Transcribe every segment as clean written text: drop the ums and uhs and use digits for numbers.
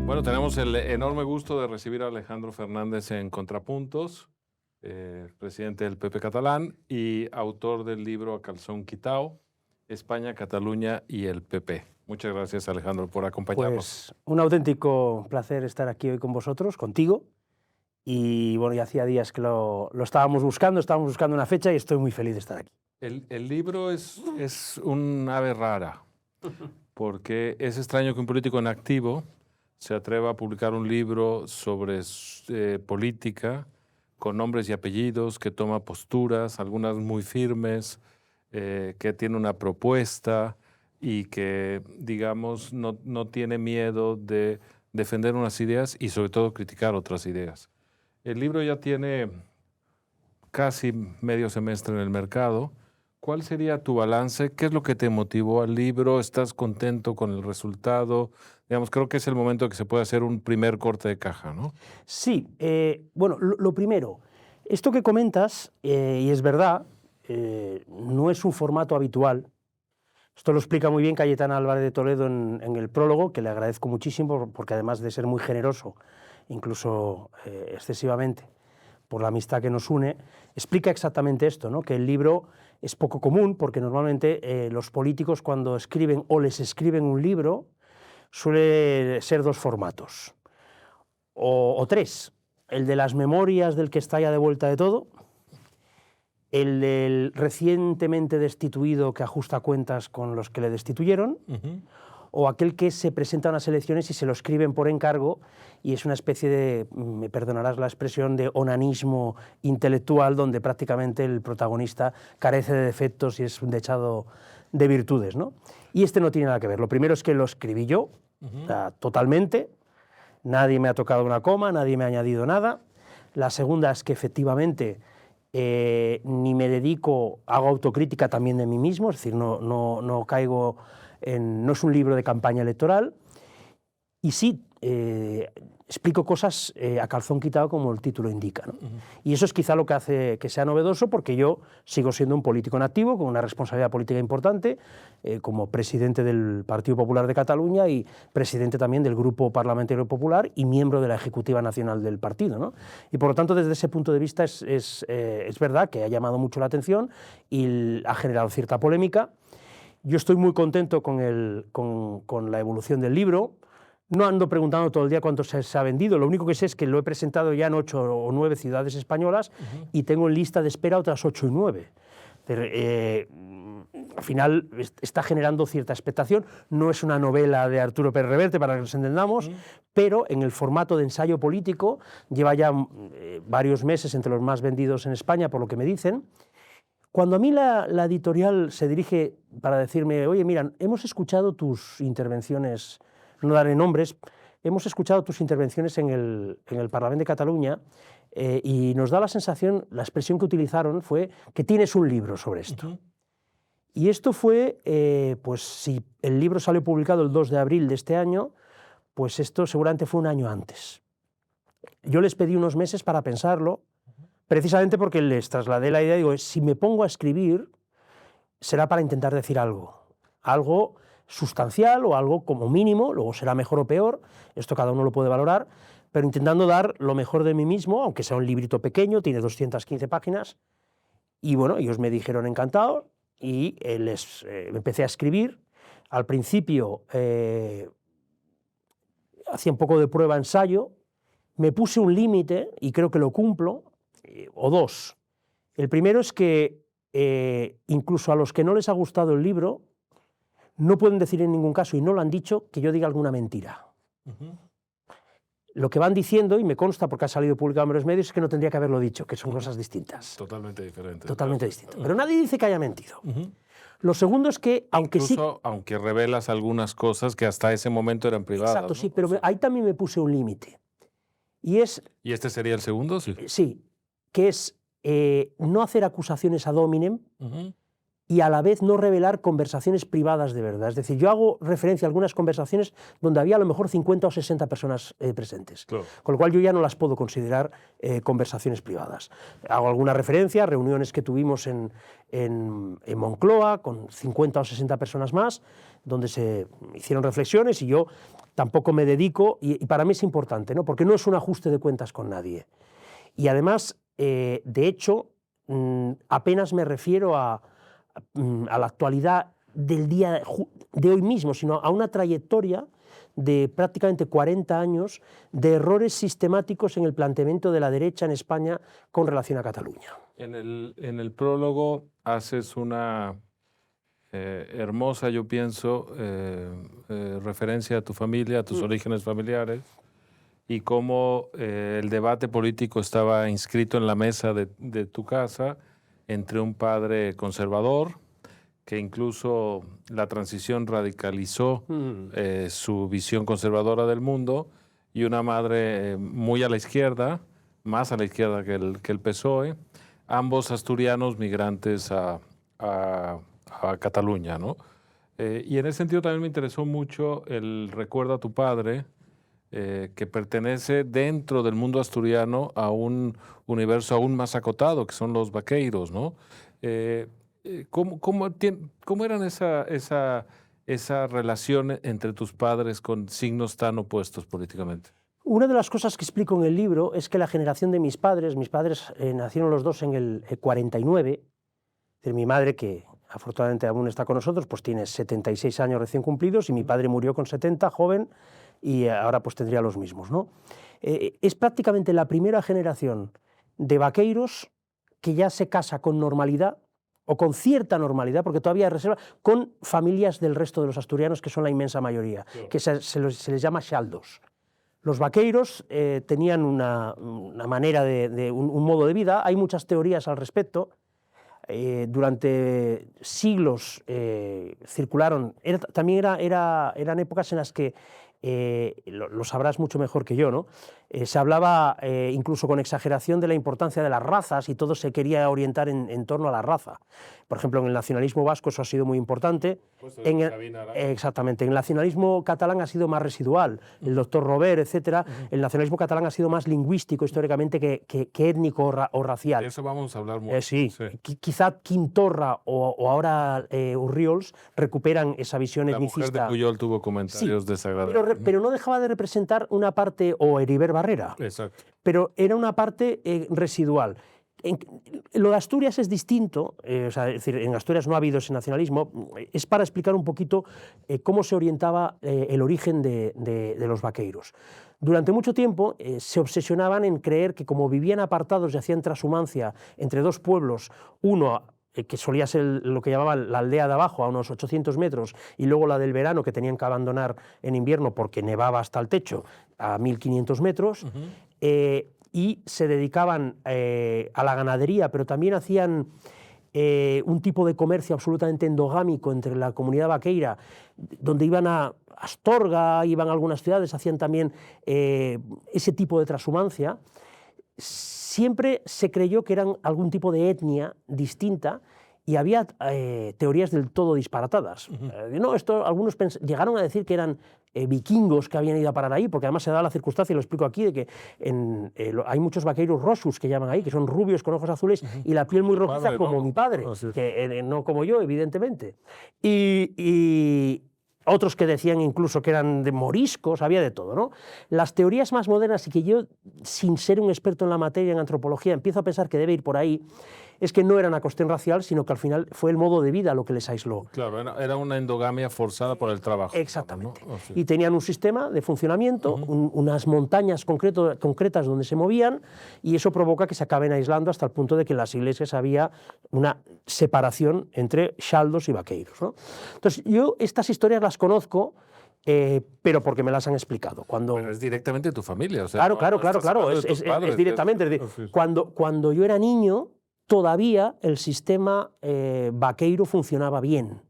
Bueno, tenemos el enorme gusto de recibir a Alejandro Fernández en Contrapuntos, presidente del PP catalán y autor del libro A Calzón Quitao, España, Cataluña y el PP. Muchas gracias, Alejandro, por acompañarnos. Pues un auténtico placer estar aquí hoy con vosotros, contigo. Y bueno, ya hacía días que lo estábamos buscando una fecha y estoy muy feliz de estar aquí. El libro es un ave rara, porque es extraño que un político en activo se atreva a publicar un libro sobre política con nombres y apellidos, que toma posturas, algunas muy firmes, que tiene una propuesta y que, digamos, no tiene miedo de defender unas ideas y sobre todo criticar otras ideas. El libro ya tiene casi medio semestre en el mercado. ¿Cuál sería tu balance? ¿Qué es lo que te motivó al libro? ¿Estás contento con el resultado? Digamos, creo que es el momento que se puede hacer un primer corte de caja, ¿no? Sí, bueno, lo primero, esto que comentas, y es verdad, no es un formato habitual. Esto lo explica muy bien Cayetana Álvarez de Toledo en el prólogo, que le agradezco muchísimo, porque además de ser muy generoso, incluso excesivamente, por la amistad que nos une, explica exactamente esto, ¿no? Que el libro es poco común, porque normalmente los políticos cuando escriben o les escriben un libro, suele ser dos formatos, o tres: el de las memorias del que está ya de vuelta de todo, el del recientemente destituido que ajusta cuentas con los que le destituyeron, o aquel que se presenta a unas elecciones y se lo escriben por encargo y es una especie de, me perdonarás la expresión, de onanismo intelectual donde prácticamente el protagonista carece de defectos y es un dechado de virtudes, ¿no? Y este no tiene nada que ver. Lo primero es que lo escribí yo, totalmente. Nadie me ha tocado una coma, nadie me ha añadido nada. La segunda es que efectivamente ni me dedico, hago autocrítica también de mí mismo, es decir, no caigo en, no es un libro de campaña electoral. Y sí, explico cosas a calzón quitado, como el título indica, ¿no? Y eso es quizá lo que hace que sea novedoso, porque yo sigo siendo un político en activo, con una responsabilidad política importante, como presidente del Partido Popular de Cataluña y presidente también del Grupo Parlamentario Popular y miembro de la Ejecutiva Nacional del partido, ¿no? Y por lo tanto, desde ese punto de vista es verdad que ha llamado mucho la atención y ha generado cierta polémica. Yo estoy muy contento con la evolución del libro. No ando preguntando todo el día cuánto se ha vendido, lo único que sé es que lo he presentado ya en 8 o 9 ciudades españolas y tengo en lista de espera otras 8 y 9. Pero, al final está generando cierta expectación. No es una novela de Arturo Pérez Reverte, para que nos entendamos, pero en el formato de ensayo político lleva ya varios meses entre los más vendidos en España, por lo que me dicen. Cuando a mí la editorial se dirige para decirme, oye, mira, hemos escuchado tus intervenciones, no daré nombres, hemos escuchado tus intervenciones en el Parlamento de Cataluña y nos da la sensación, la expresión que utilizaron fue que tienes un libro sobre esto. Y esto fue, pues si el libro salió publicado el 2 de abril de este año, pues esto seguramente fue un año antes. Yo les pedí unos meses para pensarlo, precisamente porque les trasladé la idea, digo, si me pongo a escribir, será para intentar decir algo sustancial o algo como mínimo, luego será mejor o peor, esto cada uno lo puede valorar, pero intentando dar lo mejor de mí mismo, aunque sea un librito pequeño, tiene 215 páginas, y bueno, ellos me dijeron encantado, y empecé a escribir. Al principio hacía un poco de prueba-ensayo, me puse un límite, y creo que lo cumplo, o dos. El primero es que incluso a los que no les ha gustado el libro, no pueden decir en ningún caso, y no lo han dicho, que yo diga alguna mentira. Lo que van diciendo, y me consta porque ha salido publicado en varios medios, es que no tendría que haberlo dicho, que son cosas distintas. Totalmente diferentes. Totalmente distintas. Pero nadie dice que haya mentido. Lo segundo es que, aunque incluso, aunque revelas algunas cosas que hasta ese momento eran privadas. Exacto, ¿no? sí, pero ahí también me puse un límite. ¿Y este sería el segundo? Sí. Sí, que es no hacer acusaciones ad hominem, y a la vez no revelar conversaciones privadas de verdad. Es decir, yo hago referencia a algunas conversaciones donde había a lo mejor 50 o 60 personas presentes, Claro. con lo cual yo ya no las puedo considerar conversaciones privadas. Hago alguna referencia a reuniones que tuvimos en Moncloa con 50 o 60 personas más, donde se hicieron reflexiones y yo tampoco me dedico, y para mí es importante, ¿no? Porque no es un ajuste de cuentas con nadie. Y además, de hecho, apenas me refiero a la actualidad del día de hoy mismo, sino a una trayectoria de prácticamente 40 años de errores sistemáticos en el planteamiento de la derecha en España con relación a Cataluña. En el prólogo haces una hermosa, yo pienso, referencia a tu familia, a tus orígenes familiares, y cómo el debate político estaba inscrito en la mesa de tu casa entre un padre conservador, que incluso la transición radicalizó su visión conservadora del mundo, y una madre muy a la izquierda, más a la izquierda que el PSOE, ambos asturianos migrantes a Cataluña, ¿no? Y en ese sentido también me interesó mucho el recuerdo a tu padre, que pertenece dentro del mundo asturiano a un universo aún más acotado, que son los vaqueiros, ¿no? ¿Cómo eran esa relación entre tus padres con signos tan opuestos políticamente? Una de las cosas que explico en el libro es que la generación de mis padres nacieron los dos en el 49, mi madre, que afortunadamente aún está con nosotros, pues tiene 76 años recién cumplidos, y mi padre murió con 70, joven, y ahora pues tendría los mismos, ¿no? Es prácticamente la primera generación de vaqueiros que ya se casa con normalidad, o con cierta normalidad, porque todavía hay reserva, con familias del resto de los asturianos, que son la inmensa mayoría, claro, que se les llama xaldos. Los vaqueiros tenían una manera un modo de vida. Hay muchas teorías al respecto. Durante siglos circularon, eran épocas en las que, lo sabrás mucho mejor que yo, ¿no? Se hablaba incluso con exageración de la importancia de las razas, y todo se quería orientar en torno a la raza. Por ejemplo, en el nacionalismo vasco eso ha sido muy importante. Exactamente. En el nacionalismo catalán ha sido más residual. El doctor Robert, etcétera. El nacionalismo catalán ha sido más lingüístico históricamente que étnico o racial. De eso vamos a hablar mucho. Sí. Quizá Quim Torra o ahora Urriols recuperan esa visión etnicista. La mujer de Pujol tuvo comentarios desagradables. Pero no dejaba de representar una parte, o Heribert Barrera. Exacto. Pero era una parte residual. Lo de Asturias es distinto, es decir, en Asturias no ha habido ese nacionalismo. Es para explicar un poquito cómo se orientaba el origen de los vaqueiros. Durante mucho tiempo se obsesionaban en creer que, como vivían apartados y hacían transhumancia entre dos pueblos, uno que solía ser lo que llamaban la aldea de abajo, a unos 800 metros, y luego la del verano, que tenían que abandonar en invierno porque nevaba hasta el techo, a 1500 metros, y se dedicaban a la ganadería, pero también hacían un tipo de comercio absolutamente endogámico entre la comunidad vaqueira, donde iban a Astorga, iban a algunas ciudades, hacían también ese tipo de transhumancia. Siempre se creyó que eran algún tipo de etnia distinta, y había teorías del todo disparatadas. Algunos llegaron a decir que eran vikingos que habían ido a parar ahí, porque además se da la circunstancia, y lo explico aquí, de que hay muchos vaqueiros rosus que llaman ahí, que son rubios con ojos azules y la piel muy rojiza, como mi padre, que no como yo, evidentemente. Y otros que decían incluso que eran de moriscos, había de todo, ¿no? Las teorías más modernas, y que yo, sin ser un experto en la materia, en antropología, empiezo a pensar que debe ir por ahí, es que no era una cuestión racial, sino que al final fue el modo de vida lo que les aisló. Claro, era una endogamia forzada por el trabajo. Exactamente. ¿No? Sí. Y tenían un sistema de funcionamiento, unas montañas concretas donde se movían, y eso provoca que se acaben aislando hasta el punto de que en las iglesias había una separación entre xaldos y vaqueiros, ¿no? Entonces, yo estas historias las conozco, pero porque me las han explicado. Pero es directamente tu familia. O sea, claro. Es directamente. Cuando yo era niño, todavía el sistema vaqueiro funcionaba bien.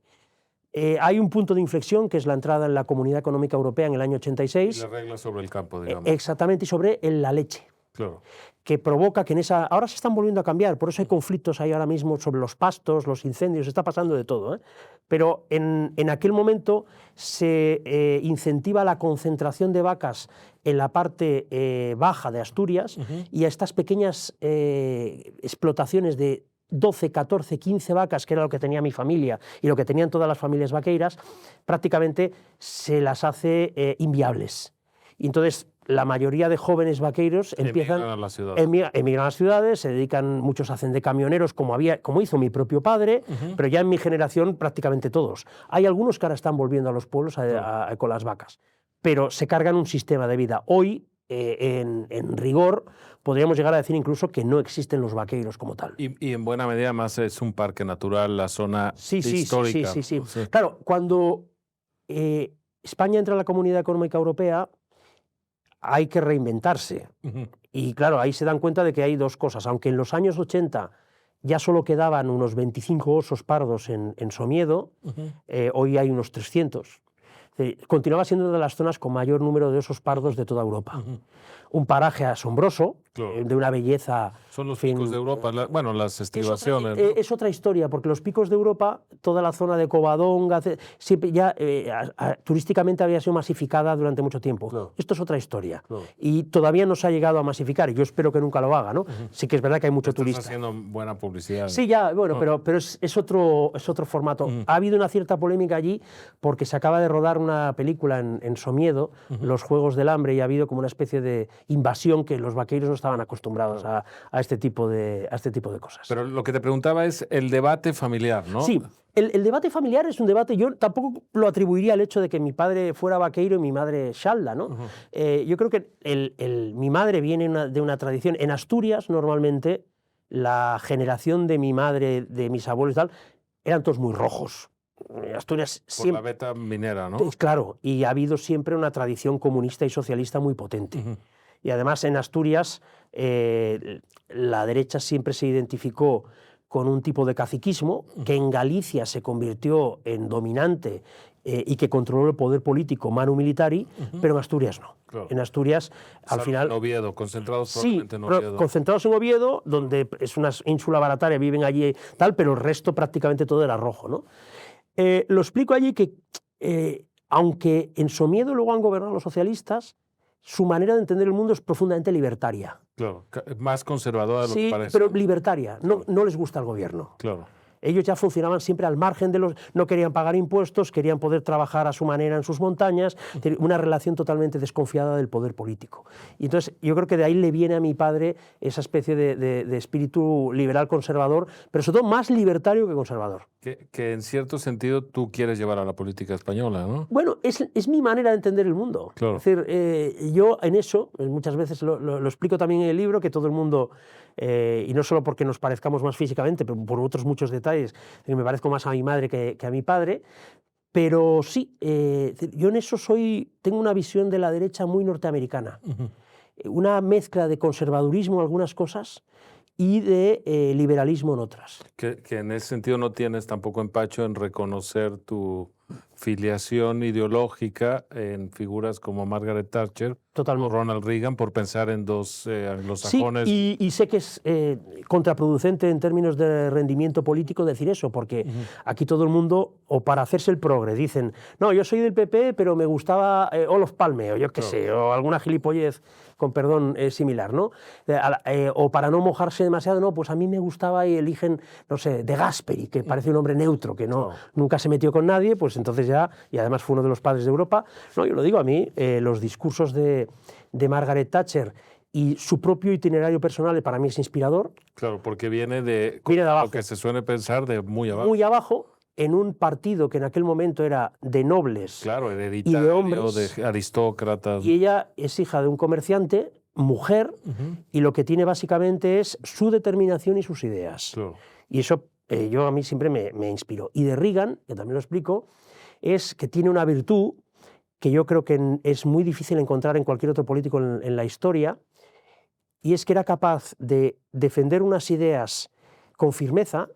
Hay un punto de inflexión, que es la entrada en la Comunidad Económica Europea en el año 86. Y las reglas sobre el campo, digamos. Exactamente, y sobre la leche. Claro. que provoca que ahora se están volviendo a cambiar, por eso hay conflictos ahí ahora mismo sobre los pastos, los incendios, está pasando de todo, ¿eh? Pero en aquel momento se incentiva la concentración de vacas en la parte baja de Asturias y a estas pequeñas explotaciones de 12, 14, 15 vacas, que era lo que tenía mi familia y lo que tenían todas las familias vaqueiras, prácticamente se las hace inviables. Y entonces la mayoría de jóvenes vaqueiros empiezan emigran a las ciudades, se dedican, muchos hacen de camioneros, como hizo mi propio padre, pero ya en mi generación prácticamente todos. Hay algunos que ahora están volviendo a los pueblos con las vacas, pero se cargan un sistema de vida. Hoy, en rigor, podríamos llegar a decir incluso que no existen los vaqueiros como tal. Y en buena medida más es un parque natural, la zona histórica. Sí. Claro, cuando España entra a la Comunidad Económica Europea, hay que reinventarse. Y claro, ahí se dan cuenta de que hay dos cosas. Aunque en los años 80 ya solo quedaban unos 25 osos pardos en Somiedo, hoy hay unos 300. Continuaba siendo una de las zonas con mayor número de osos pardos de toda Europa. Un paraje asombroso, de una belleza... Son los picos de Europa, las estribaciones. Es otra historia, porque los picos de Europa, toda la zona de Covadonga, siempre ya turísticamente había sido masificada durante mucho tiempo. Claro. Esto es otra historia. Claro. Y todavía no se ha llegado a masificar, y yo espero que nunca lo haga, ¿no? Sí que es verdad que hay mucho turista. Estás haciendo buena publicidad. Sí, ya, bueno, pero es otro formato. Ha habido una cierta polémica allí, porque se acaba de rodar una película en Somiedo, Los Juegos del Hambre, y ha habido como una especie de invasión que los vaqueiros no estaban acostumbrados a este tipo de cosas. Pero lo que te preguntaba es el debate familiar, ¿no? Sí, el debate familiar es un debate, yo tampoco lo atribuiría al hecho de que mi padre fuera vaqueiro y mi madre xalda, ¿no? Yo creo que mi madre viene de una tradición. En Asturias, normalmente, la generación de mi madre, de mis abuelos y tal, eran todos muy rojos. Asturias siempre, por la beta minera, ¿no? Claro, y ha habido siempre una tradición comunista y socialista muy potente. Y además en Asturias la derecha siempre se identificó con un tipo de caciquismo que en Galicia se convirtió en dominante y que controló el poder político manu militari, pero en Asturias no. Claro. En Asturias, al final... En Oviedo, concentrados probablemente en Oviedo. Concentrados en Oviedo, donde es una ínsula barataria, viven allí tal, pero el resto prácticamente todo era rojo, ¿no? Lo explico allí que, aunque en Somiedo luego han gobernado los socialistas, su manera de entender el mundo es profundamente libertaria. Claro, más conservadora de lo que parece. Sí, pero libertaria. No les gusta el gobierno. Claro. Ellos ya funcionaban siempre al margen de los... No querían pagar impuestos, querían poder trabajar a su manera en sus montañas, una relación totalmente desconfiada del poder político. Y entonces yo creo que de ahí le viene a mi padre esa especie de espíritu liberal conservador, pero sobre todo más libertario que conservador. Que en cierto sentido tú quieres llevar a la política española, ¿no? Bueno, es mi manera de entender el mundo. Claro. Es decir, yo en eso, muchas veces lo explico también en el libro, que todo el mundo, y no solo porque nos parezcamos más físicamente, pero por otros muchos detalles, que me parezco más a mi madre que a mi padre, pero sí, yo en eso tengo una visión de la derecha muy norteamericana. Una mezcla de conservadurismo en algunas cosas y de liberalismo en otras. Que en ese sentido no tienes tampoco empacho en reconocer tu filiación ideológica en figuras como Margaret Thatcher o Ronald Reagan, por pensar en dos anglosajones. Sí, y sé que es contraproducente en términos de rendimiento político decir eso, porque aquí todo el mundo, o para hacerse el progre, dicen, no, yo soy del PP, pero me gustaba Olof Palme, o yo qué sé, o alguna gilipollez, con perdón, similar, ¿no? O para no mojarse demasiado, no, pues a mí me gustaba y eligen, no sé, De Gasperi, que parece un hombre neutro, que nunca se metió con nadie, pues entonces ya, y además fue uno de los padres de Europa. No, yo lo digo, a mí, los discursos de Margaret Thatcher y su propio itinerario personal para mí es inspirador. Claro, porque viene de abajo. Lo que se suele pensar de muy abajo. Muy abajo, en un partido que en aquel momento era de nobles, claro, y de hombres, de aristócratas. Y ella es hija de un comerciante, mujer, y lo que tiene básicamente es su determinación y sus ideas. Claro. Y eso a mí siempre me inspiró. Y de Reagan, que también lo explico, es que tiene una virtud que yo creo que es muy difícil encontrar en cualquier otro político en la historia, y es que era capaz de defender unas ideas con firmeza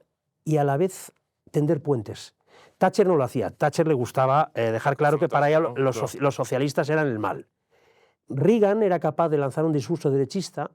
y a la vez tender puentes. Thatcher no lo hacía. Thatcher le gustaba dejar claro que para ella los socialistas eran el mal. Reagan era capaz de lanzar un discurso derechista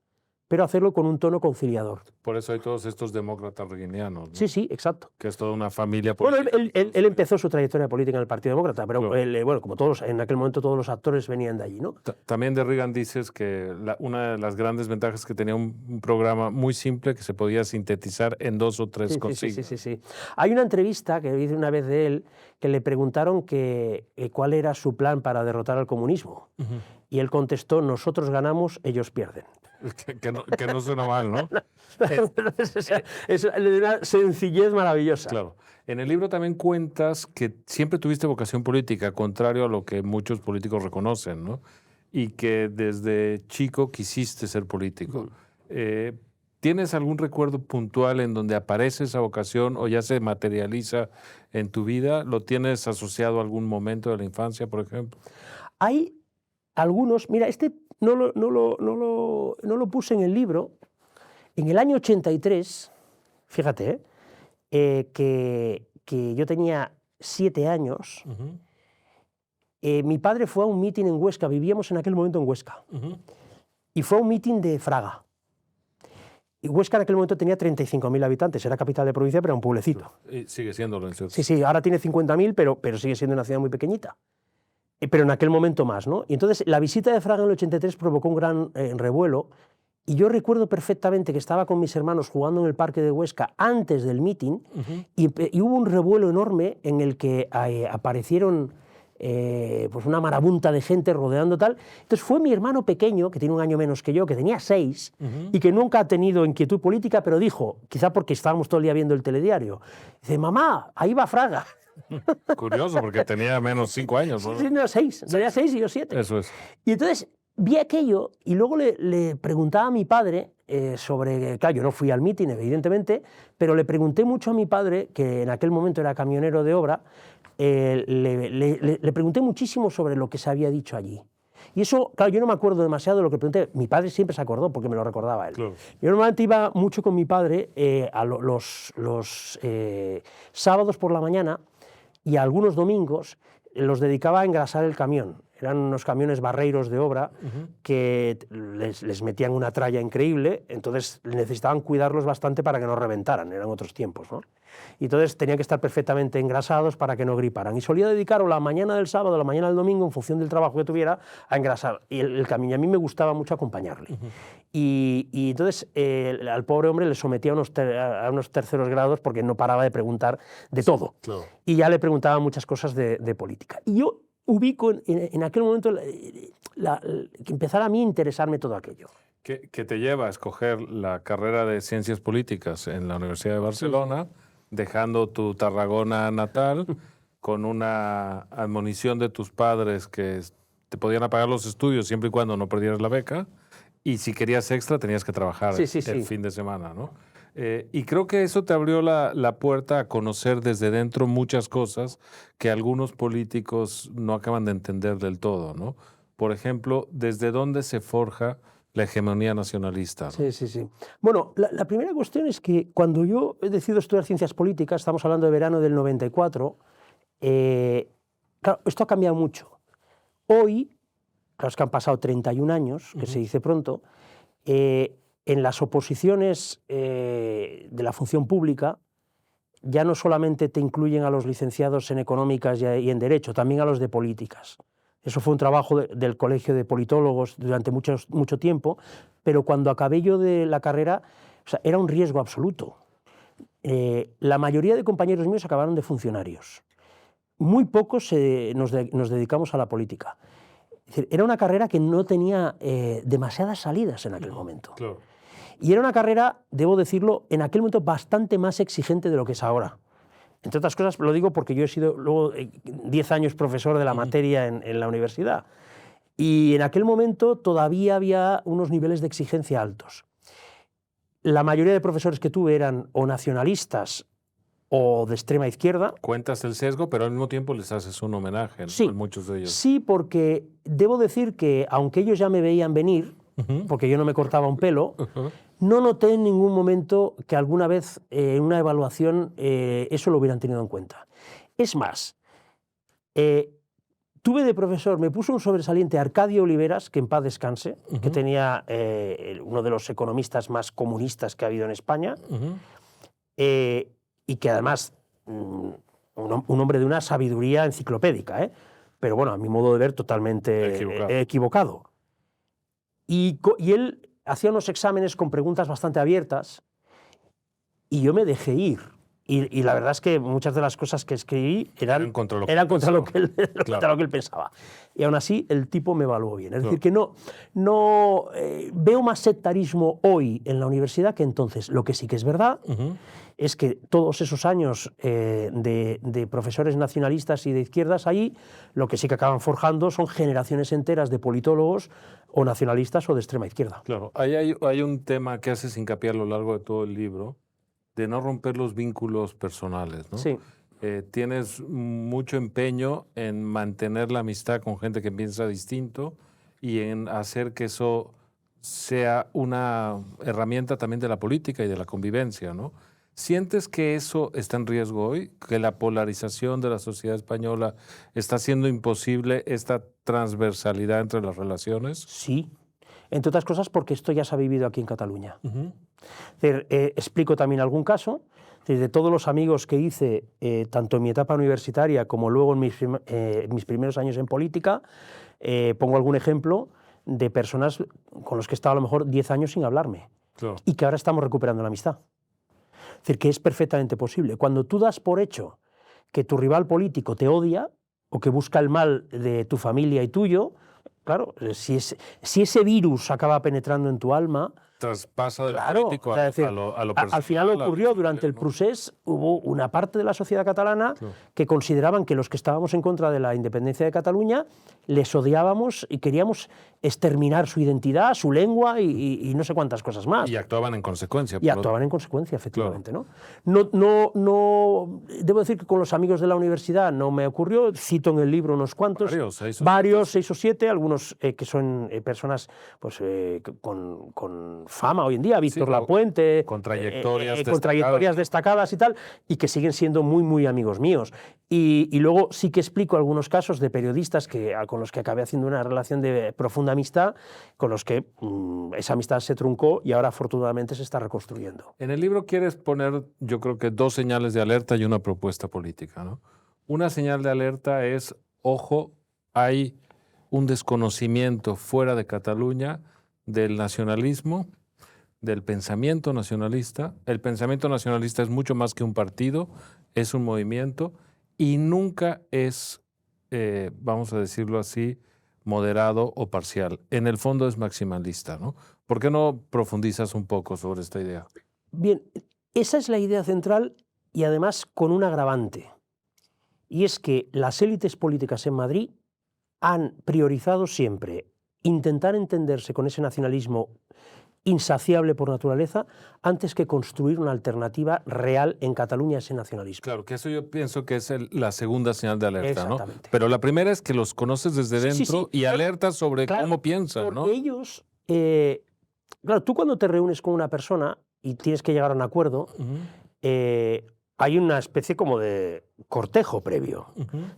pero hacerlo con un tono conciliador. Por eso hay todos estos demócratas reguinianos, ¿no? Sí, sí, exacto. Que es toda una familia Bueno, política. él empezó su trayectoria política en el Partido Demócrata, pero Claro. bueno, como todos, en aquel momento todos los actores venían de allí, ¿no? También de Reagan dices que una de las grandes ventajas es que tenía un programa muy simple que se podía sintetizar en 2 o 3 consignas. Sí. Hay una entrevista que hice una vez de él que le preguntaron cuál era su plan para derrotar al comunismo. Y él contestó: nosotros ganamos, ellos pierden. Que no suena mal, ¿no? Es una sencillez maravillosa. Claro. En el libro también cuentas que siempre tuviste vocación política, contrario a lo que muchos políticos reconocen, ¿no? Y que desde chico quisiste ser político. ¿Tienes algún recuerdo puntual en donde aparece esa vocación o ya se materializa en tu vida? ¿Lo tienes asociado a algún momento de la infancia, por ejemplo? Hay algunos, mira, no lo puse en el libro. En el año 83, fíjate, que yo tenía 7 años, mi padre fue a un mitin en Huesca, vivíamos en aquel momento en Huesca, y fue a un mitin de Fraga. Y Huesca en aquel momento tenía 35.000 habitantes, era capital de provincia, pero era un pueblecito. Y sigue siéndolo, en cierto. Sí, ahora tiene 50.000, pero sigue siendo una ciudad muy pequeñita. Pero en aquel momento más, ¿no? Y entonces la visita de Fraga en el 83 provocó un gran revuelo, y yo recuerdo perfectamente que estaba con mis hermanos jugando en el parque de Huesca antes del mitin, y hubo un revuelo enorme en el que aparecieron pues una marabunta de gente rodeando tal. Entonces fue mi hermano pequeño, que tiene un año menos que yo, que tenía 6, y que nunca ha tenido inquietud política, pero dijo, quizá porque estábamos todo el día viendo el telediario, dice: mamá, ahí va Fraga. Curioso, porque tenía menos 5 años, ¿no? Sí, no, 6, tenía 6 y yo 7. Eso es. Y entonces vi aquello y luego le preguntaba a mi padre sobre, claro, yo no fui al mitin, evidentemente, pero le pregunté mucho a mi padre, que en aquel momento era camionero de obra, le pregunté muchísimo sobre lo que se había dicho allí. Y eso, claro, yo no me acuerdo demasiado de lo que pregunté. Mi padre siempre se acordó porque me lo recordaba él. Claro. Yo normalmente iba mucho con mi padre a los sábados por la mañana, y algunos domingos los dedicaba a engrasar el camión. Eran unos camiones barreiros de obra que les metían una tralla increíble, entonces necesitaban cuidarlos bastante para que no reventaran, eran otros tiempos, ¿no? Y entonces tenían que estar perfectamente engrasados para que no griparan. Y solía dedicar o la mañana del sábado o la mañana del domingo, en función del trabajo que tuviera, a engrasar. Y el camión, y a mí me gustaba mucho acompañarle. Y entonces al pobre hombre le sometía a unos terceros grados porque no paraba de preguntar de todo. Claro. Y ya le preguntaba muchas cosas de política. Y yo ubico en aquel momento que empezara a mí a interesarme todo aquello. Que te lleva a escoger la carrera de Ciencias Políticas en la Universidad de Barcelona, dejando tu Tarragona natal, con una admonición de tus padres que te podían pagar los estudios siempre y cuando no perdieras la beca, y si querías extra tenías que trabajar el fin de semana, ¿no? Y creo que eso te abrió la puerta a conocer desde dentro muchas cosas que algunos políticos no acaban de entender del todo, ¿no? Por ejemplo, ¿desde dónde se forja la hegemonía nacionalista, ¿no? Sí. Bueno, la primera cuestión es que cuando yo he decidido estudiar ciencias políticas, estamos hablando de verano del 94, claro, esto ha cambiado mucho. Hoy, claro, es que han pasado 31 años, que se dice pronto, en las oposiciones de la función pública ya no solamente te incluyen a los licenciados en económicas y en derecho, también a los de políticas. Eso fue un trabajo del Colegio de Politólogos durante mucho tiempo, pero cuando acabé yo de la carrera, o sea, era un riesgo absoluto. La mayoría de compañeros míos acabaron de funcionarios. Muy pocos nos dedicamos a la política. Es decir, era una carrera que no tenía demasiadas salidas en aquel momento. Claro. Y era una carrera, debo decirlo, en aquel momento bastante más exigente de lo que es ahora. Entre otras cosas, lo digo porque yo he sido luego 10 años profesor de la materia en la universidad. Y en aquel momento todavía había unos niveles de exigencia altos. La mayoría de profesores que tuve eran o nacionalistas o de extrema izquierda. Cuentas el sesgo, pero al mismo tiempo les haces un homenaje, ¿no? Sí, En muchos de ellos. Sí, porque debo decir que, aunque ellos ya me veían venir, porque yo no me cortaba un pelo, no noté en ningún momento que alguna vez en una evaluación eso lo hubieran tenido en cuenta. Es más, tuve de profesor, me puso un sobresaliente Arcadio Oliveras, que en paz descanse, que tenía uno de los economistas más comunistas que ha habido en España, y que además un hombre de una sabiduría enciclopédica, pero bueno, a mi modo de ver, totalmente equivocado. Y él hacía unos exámenes con preguntas bastante abiertas y yo me dejé ir. Y la verdad es que muchas de las cosas que escribí eran contra lo que él pensaba. Y aún así el tipo me evaluó bien. Es decir, que no veo más sectarismo hoy en la universidad que entonces. Lo que sí que es verdad es que todos esos años de profesores nacionalistas y de izquierdas ahí, lo que sí que acaban forjando son generaciones enteras de politólogos o nacionalistas o de extrema izquierda. Claro, hay un tema que haces hincapié a lo largo de todo el libro, de no romper los vínculos personales, ¿no? Sí. Tienes mucho empeño en mantener la amistad con gente que piensa distinto y en hacer que eso sea una herramienta también de la política y de la convivencia, ¿no? ¿Sientes que eso está en riesgo hoy? ¿Que la polarización de la sociedad española está haciendo imposible esta transversalidad entre las relaciones? Sí, entre otras cosas porque esto ya se ha vivido aquí en Cataluña. Explico también algún caso. De todos los amigos que hice, tanto en mi etapa universitaria como luego en mis primeros años en política, pongo algún ejemplo de personas con los que he estado a lo mejor 10 años sin hablarme, claro, y que ahora estamos recuperando la amistad. Es decir, que es perfectamente posible. Cuando tú das por hecho que tu rival político te odia o que busca el mal de tu familia y tuyo, claro, si ese virus acaba penetrando en tu alma, traspasa de lo político a lo personal. Al final ocurrió durante el procés, hubo una parte de la sociedad catalana que consideraban que los que estábamos en contra de la independencia de Cataluña les odiábamos y queríamos exterminar su identidad, su lengua y no sé cuántas cosas más. Y actuaban en consecuencia. Y actuaban en consecuencia, efectivamente. Claro. No, debo decir que con los amigos de la universidad no me ocurrió, cito en el libro unos cuantos, varios, 6 o 7, algunos que son personas pues, con fama hoy en día, Víctor Lapuente, con trayectorias destacadas y tal, y que siguen siendo muy, muy amigos míos. Y luego sí que explico algunos casos de periodistas con los que acabé haciendo una relación de profunda amistad, con los que esa amistad se truncó y ahora afortunadamente se está reconstruyendo. En el libro quieres poner, yo creo que 2 señales de alerta y una propuesta política, ¿no? Una señal de alerta es, ojo, hay un desconocimiento fuera de Cataluña del nacionalismo, del pensamiento nacionalista. El pensamiento nacionalista es mucho más que un partido, es un movimiento y nunca es, vamos a decirlo así, moderado o parcial. En el fondo es maximalista, ¿no? ¿Por qué no profundizas un poco sobre esta idea? Bien, esa es la idea central y además con un agravante. Y es que las élites políticas en Madrid han priorizado siempre intentar entenderse con ese nacionalismo insaciable por naturaleza antes que construir una alternativa real en Cataluña a ese nacionalismo. Claro, que eso yo pienso que es la segunda señal de alerta, ¿no? Pero la primera es que los conoces desde dentro y alertas sobre cómo piensan, ¿no? Ellos, claro, tú cuando te reúnes con una persona y tienes que llegar a un acuerdo, hay una especie como de cortejo previo.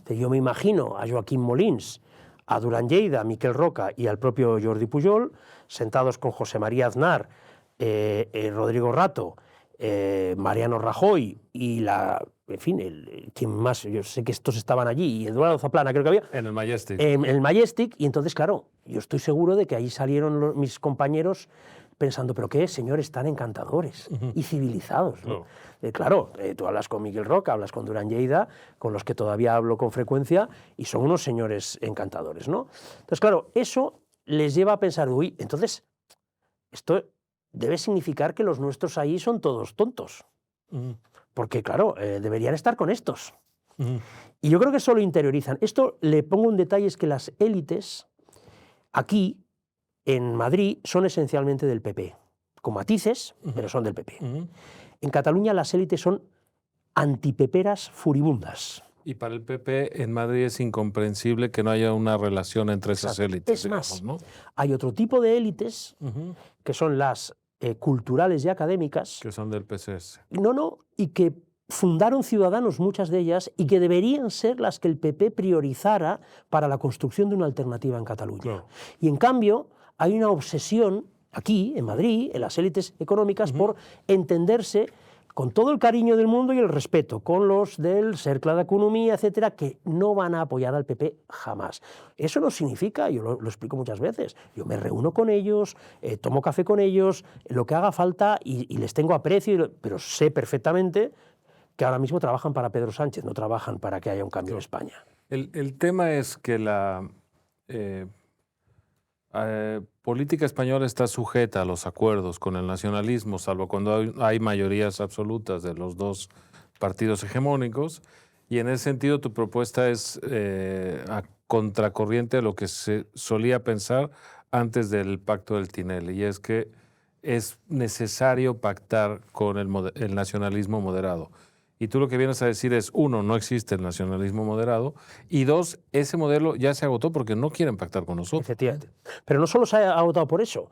Yo me imagino a Joaquín Molins, a Duran Lleida, a Miquel Roca y al propio Jordi Pujol, sentados con José María Aznar, Rodrigo Rato, Mariano Rajoy y en fin, ¿quién más? Yo sé que estos estaban allí, y Eduardo Zaplana creo que había. En el Majestic. En el Majestic, y entonces, claro, yo estoy seguro de que ahí salieron mis compañeros pensando, ¿pero qué, señores tan encantadores y civilizados? ¿no? Claro, tú hablas con Miquel Roca, hablas con Duran Lleida, con los que todavía hablo con frecuencia, y son unos señores encantadores, ¿no? Entonces, claro, eso les lleva a pensar, uy, entonces, esto debe significar que los nuestros ahí son todos tontos. Porque, claro, deberían estar con estos. Y yo creo que eso lo interiorizan. Esto le pongo un detalle, es que las élites aquí, en Madrid, son esencialmente del PP, con matices, pero son del PP. En Cataluña las élites son antipeperas furibundas. Y para el PP en Madrid es incomprensible que no haya una relación entre esas élites. Es más, ¿no? Hay otro tipo de élites que son las culturales y académicas. Que son del PSS. Y que fundaron Ciudadanos, muchas de ellas, y que deberían ser las que el PP priorizara para la construcción de una alternativa en Cataluña. Claro. Y en cambio hay una obsesión aquí, en Madrid, en las élites económicas, por entenderse con todo el cariño del mundo y el respeto, con los del Cercle d'Economia, etcétera, que no van a apoyar al PP jamás. Eso no significa, yo lo explico muchas veces, yo me reúno con ellos, tomo café con ellos, lo que haga falta y les tengo aprecio, pero sé perfectamente que ahora mismo trabajan para Pedro Sánchez, no trabajan para que haya un cambio en España. El tema es que la política española está sujeta a los acuerdos con el nacionalismo, salvo cuando hay mayorías absolutas de los dos partidos hegemónicos, y en ese sentido tu propuesta es a contracorriente de lo que se solía pensar antes del pacto del Tinel, y es que es necesario pactar con el nacionalismo moderado. Y tú lo que vienes a decir es, uno, no existe el nacionalismo moderado, y dos, ese modelo ya se agotó porque no quieren pactar con nosotros. Efectivamente. Pero no solo se ha agotado por eso,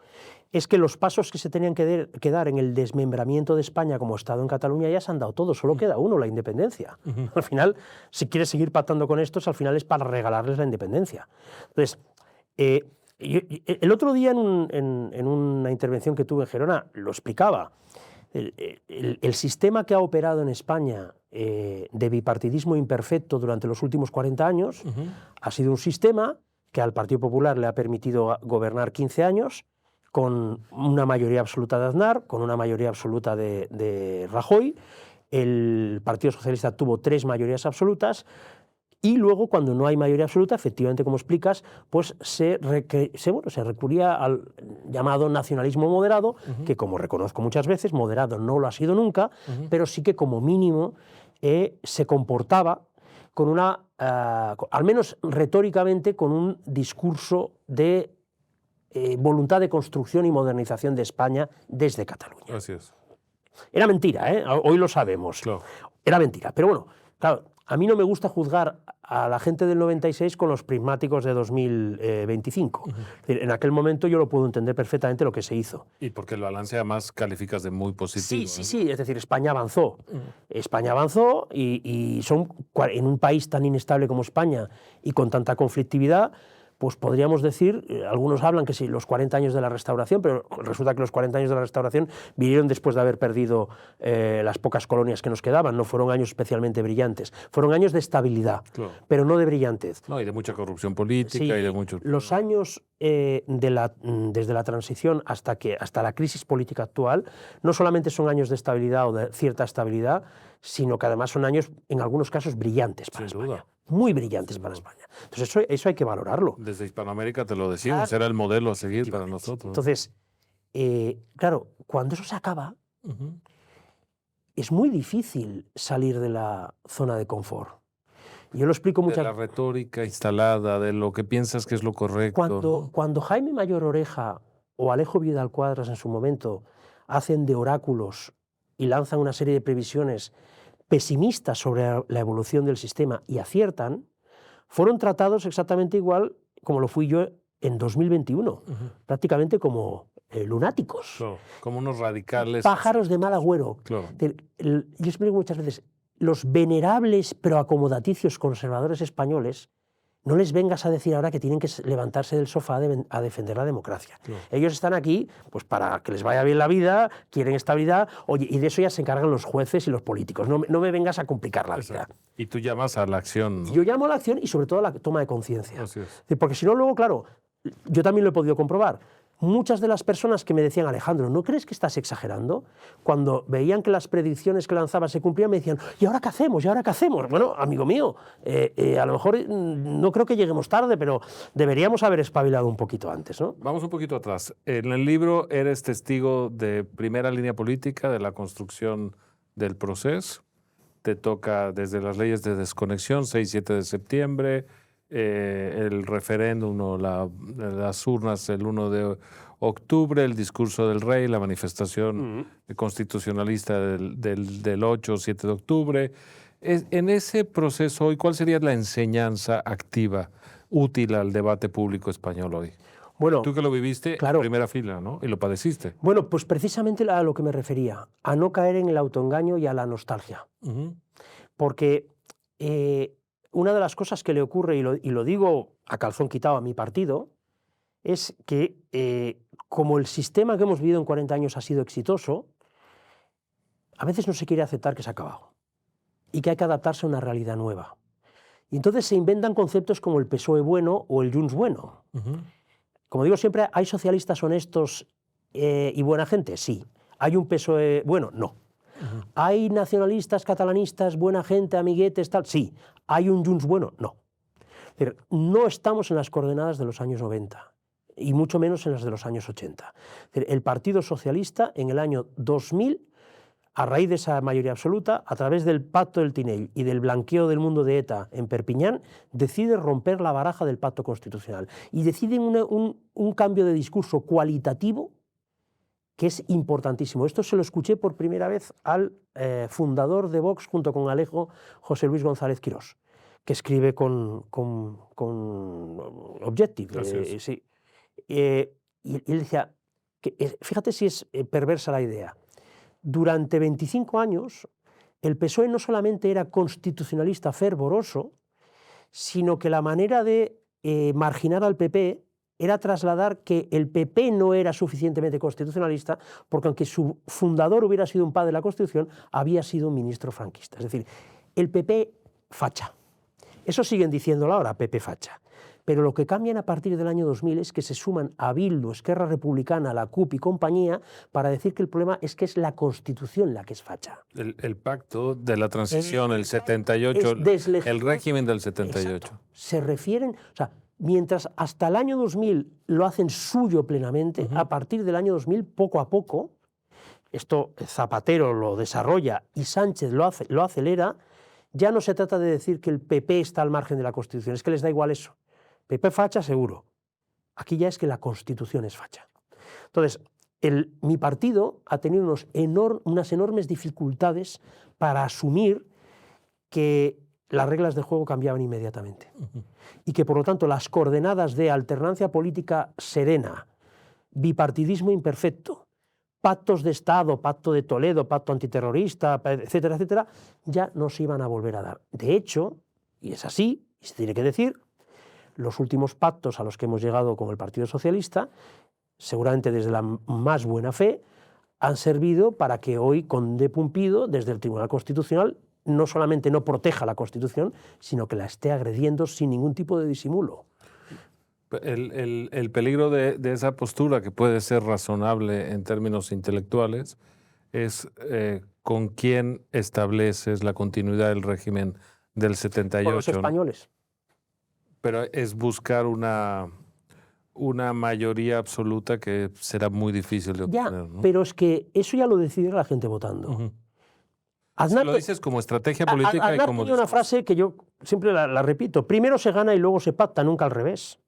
es que los pasos que se tenían que dar en el desmembramiento de España como Estado en Cataluña ya se han dado todos, solo queda uno, la independencia. Al final, si quieres seguir pactando con estos, al final es para regalarles la independencia. Entonces, el otro día en una intervención que tuve en Gerona lo explicaba. El sistema que ha operado en España de bipartidismo imperfecto durante los últimos 40 años ha sido un sistema que al Partido Popular le ha permitido gobernar 15 años con una mayoría absoluta de Aznar, con una mayoría absoluta de Rajoy. El Partido Socialista tuvo 3 mayorías absolutas. Y luego, cuando no hay mayoría absoluta, efectivamente, como explicas, pues se recurría al llamado nacionalismo moderado, que, como reconozco muchas veces, moderado no lo ha sido nunca, pero sí que como mínimo se comportaba con una, al menos retóricamente, con un discurso de voluntad de construcción y modernización de España desde Cataluña. Así es. Era mentira, hoy lo sabemos. Claro. Era mentira, pero bueno, claro, a mí no me gusta juzgar a la gente del 96 con los prismáticos de 2025. Es decir, en aquel momento yo lo puedo entender perfectamente lo que se hizo. Y porque el balance además calificas de muy positivo. Sí, es decir, España avanzó. España avanzó y en un país tan inestable como España y con tanta conflictividad, pues podríamos decir, algunos hablan que sí, los 40 años de la Restauración, pero resulta que los 40 años de la Restauración vinieron después de haber perdido las pocas colonias que nos quedaban, no fueron años especialmente brillantes, fueron años de estabilidad, claro, pero no de brillantez. No, y de mucha corrupción política y de mucho... Los años desde la transición hasta la crisis política actual no solamente son años de estabilidad o de cierta estabilidad, sino que además son años, en algunos casos, brillantes para España. Duda. Muy brillantes para España. Entonces eso hay que valorarlo. Desde Hispanoamérica te lo decimos, era el modelo a seguir para nosotros. Entonces, claro, cuando eso se acaba, es muy difícil salir de la zona de confort. Yo lo explico muchas veces. De la retórica instalada, de lo que piensas que es lo correcto. Cuando Jaime Mayor Oreja o Alejo Vidal Cuadras en su momento hacen de oráculos y lanzan una serie de previsiones pesimistas sobre la evolución del sistema y aciertan, fueron tratados exactamente igual como lo fui yo en 2021, prácticamente como lunáticos. Claro, como unos radicales. Pájaros de mal agüero. Claro. Yo explico muchas veces, los venerables pero acomodaticios conservadores españoles, no les vengas a decir ahora que tienen que levantarse del sofá a defender la democracia. Claro. Ellos están aquí pues para que les vaya bien la vida, quieren estabilidad, oye, y de eso ya se encargan los jueces y los políticos. No me vengas a complicar la vida. Y tú llamas a la acción, ¿no? Yo llamo a la acción y sobre todo a la toma de conciencia. Porque si no, luego, claro, yo también lo he podido comprobar. Muchas de las personas que me decían, Alejandro, ¿no crees que estás exagerando? Cuando veían que las predicciones que lanzaba se cumplían, me decían, ¿y ahora qué hacemos? ¿Y ahora qué hacemos? Bueno, amigo mío, a lo mejor no creo que lleguemos tarde, pero deberíamos haber espabilado un poquito antes, ¿no? Vamos un poquito atrás. En el libro eres testigo de primera línea política de la construcción del proceso. Te toca desde las leyes de desconexión, 6-7 de septiembre, el referéndum, las urnas el 1 de octubre, el discurso del rey, la manifestación constitucionalista del 8 o 7 de octubre. En ese proceso hoy, ¿cuál sería la enseñanza activa útil al debate público español hoy? Bueno, tú que lo viviste claro. en primera fila, ¿no? Y lo padeciste. Bueno, pues precisamente a lo que me refería, a no caer en el autoengaño y a la nostalgia. Porque una de las cosas que le ocurre, y lo digo a calzón quitado a mi partido, es que como el sistema que hemos vivido en 40 años ha sido exitoso, a veces no se quiere aceptar que se ha acabado y que hay que adaptarse a una realidad nueva. Y entonces se inventan conceptos como el PSOE bueno o el Junts bueno. Como digo siempre, ¿hay socialistas honestos y buena gente? Sí. ¿Hay un PSOE bueno? No. ¿Hay nacionalistas, catalanistas, buena gente, amiguetes, tal? Sí. ¿Hay un Junts bueno? No. Pero no estamos en las coordenadas de los años 90 y mucho menos en las de los años 80. El Partido Socialista en el año 2000, a raíz de esa mayoría absoluta, a través del Pacto del Tinell y del blanqueo del mundo de ETA en Perpiñán, decide romper la baraja del Pacto Constitucional y deciden un cambio de discurso cualitativo que es importantísimo. Esto se lo escuché por primera vez al fundador de Vox junto con Alejo, José Luis González Quirós, que escribe con Objective. Sí. Y él decía, fíjate si es perversa la idea, durante 25 años el PSOE no solamente era constitucionalista fervoroso, sino que la manera de marginar al PP era trasladar que el PP no era suficientemente constitucionalista, porque aunque su fundador hubiera sido un padre de la Constitución, había sido un ministro franquista. Es decir, el PP facha. Eso siguen diciéndolo ahora, PP facha. Pero lo que cambian a partir del año 2000 es que se suman a Bildu, Esquerra Republicana, la CUP y compañía para decir que el problema es que es la Constitución la que es facha. El pacto de la transición, el 78, el régimen del 78. Exacto. Se refieren, o sea, mientras hasta el año 2000 lo hacen suyo plenamente, a partir del año 2000, poco a poco, esto Zapatero lo desarrolla y Sánchez lo acelera, ya no se trata de decir que el PP está al margen de la Constitución, es que les da igual eso. PP facha seguro. Aquí ya es que la Constitución es facha. Entonces, mi partido ha tenido unas enormes dificultades para asumir que las reglas de juego cambiaban inmediatamente. Y que, por lo tanto, las coordenadas de alternancia política serena, bipartidismo imperfecto, pactos de Estado, pacto de Toledo, pacto antiterrorista, etcétera, etcétera, ya no se iban a volver a dar. De hecho, y es así, y se tiene que decir, los últimos pactos a los que hemos llegado con el Partido Socialista, seguramente desde la más buena fe, han servido para que hoy Conde Pumpido, desde el Tribunal Constitucional, no solamente no proteja la Constitución, sino que la esté agrediendo sin ningún tipo de disimulo. El peligro de esa postura, que puede ser razonable en términos intelectuales, es con quién estableces la continuidad del régimen del 78. Con los españoles. Pero es buscar una mayoría absoluta que será muy difícil de obtener. Ya, ¿no? pero es que eso ya lo decide la gente votando. Aznar, lo dices como estrategia política Aznar y como tenía una frase que yo siempre la repito: primero se gana y luego se pacta, nunca al revés.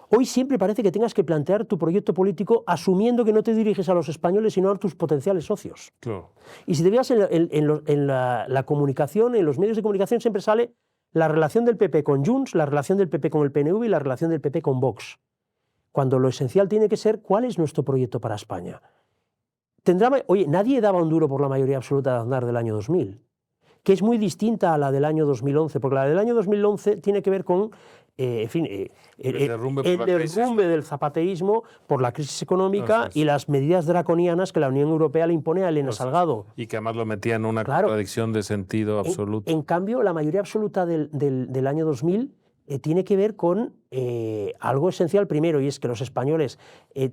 Hoy siempre parece que tengas que plantear tu proyecto político asumiendo que no te diriges a los españoles sino a tus potenciales socios. Claro. Y si te veas en la comunicación, en los medios de comunicación, siempre sale la relación del PP con Junts, la relación del PP con el PNV y la relación del PP con Vox. Cuando lo esencial tiene que ser cuál es nuestro proyecto para España. Oye, nadie daba un duro por la mayoría absoluta de Aznar del año 2000, que es muy distinta a la del año 2011, porque la del año 2011 tiene que ver con el derrumbe del zapaterismo por la crisis económica y las medidas draconianas que la Unión Europea le impone a Elena Salgado. Y que además lo metía en una contradicción de sentido absoluto. En cambio, la mayoría absoluta del año 2000 tiene que ver con algo esencial primero, y es que los españoles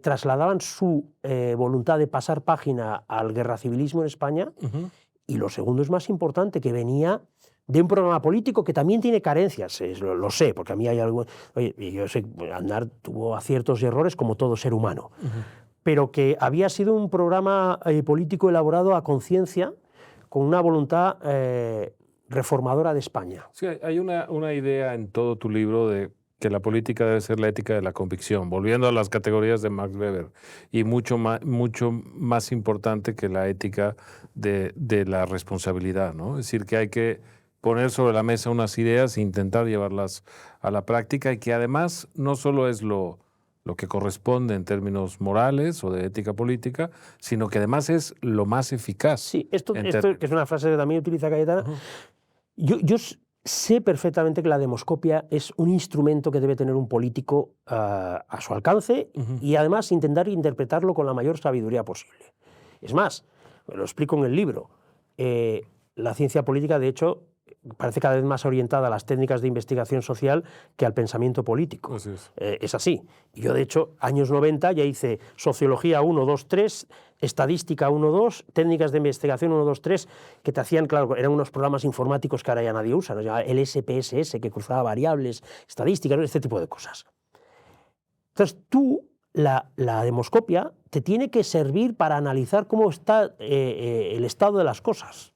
trasladaban su voluntad de pasar página al guerracivilismo en España, y lo segundo es más importante, que venía de un programa político que también tiene carencias, lo sé, porque a mí hay algo... Oye, yo sé que Aznar tuvo aciertos y errores como todo ser humano, pero que había sido un programa político elaborado a conciencia, con una voluntad reformadora de España. Sí, hay una idea en todo tu libro de que la política debe ser la ética de la convicción, volviendo a las categorías de Max Weber, y mucho más importante que la ética de la responsabilidad, ¿no? Es decir, que hay que poner sobre la mesa unas ideas e intentar llevarlas a la práctica, y que además no solo es lo lo que corresponde en términos morales o de ética política, sino que además es lo más eficaz. Sí, esto que es una frase que también utiliza Cayetana, yo sé perfectamente que la demoscopia es un instrumento que debe tener un político a su alcance y además intentar interpretarlo con la mayor sabiduría posible. Es más, lo explico en el libro, la ciencia política, de hecho, parece cada vez más orientada a las técnicas de investigación social que al pensamiento político. Así es. Es así. Yo, de hecho, años 90 ya hice sociología 1, 2, 3, estadística 1, 2, técnicas de investigación 1, 2, 3, que te hacían, claro, eran unos programas informáticos que ahora ya nadie usa, ¿no? El SPSS, que cruzaba variables, estadísticas, este tipo de cosas. Entonces, la demoscopia te tiene que servir para analizar cómo está el estado de las cosas,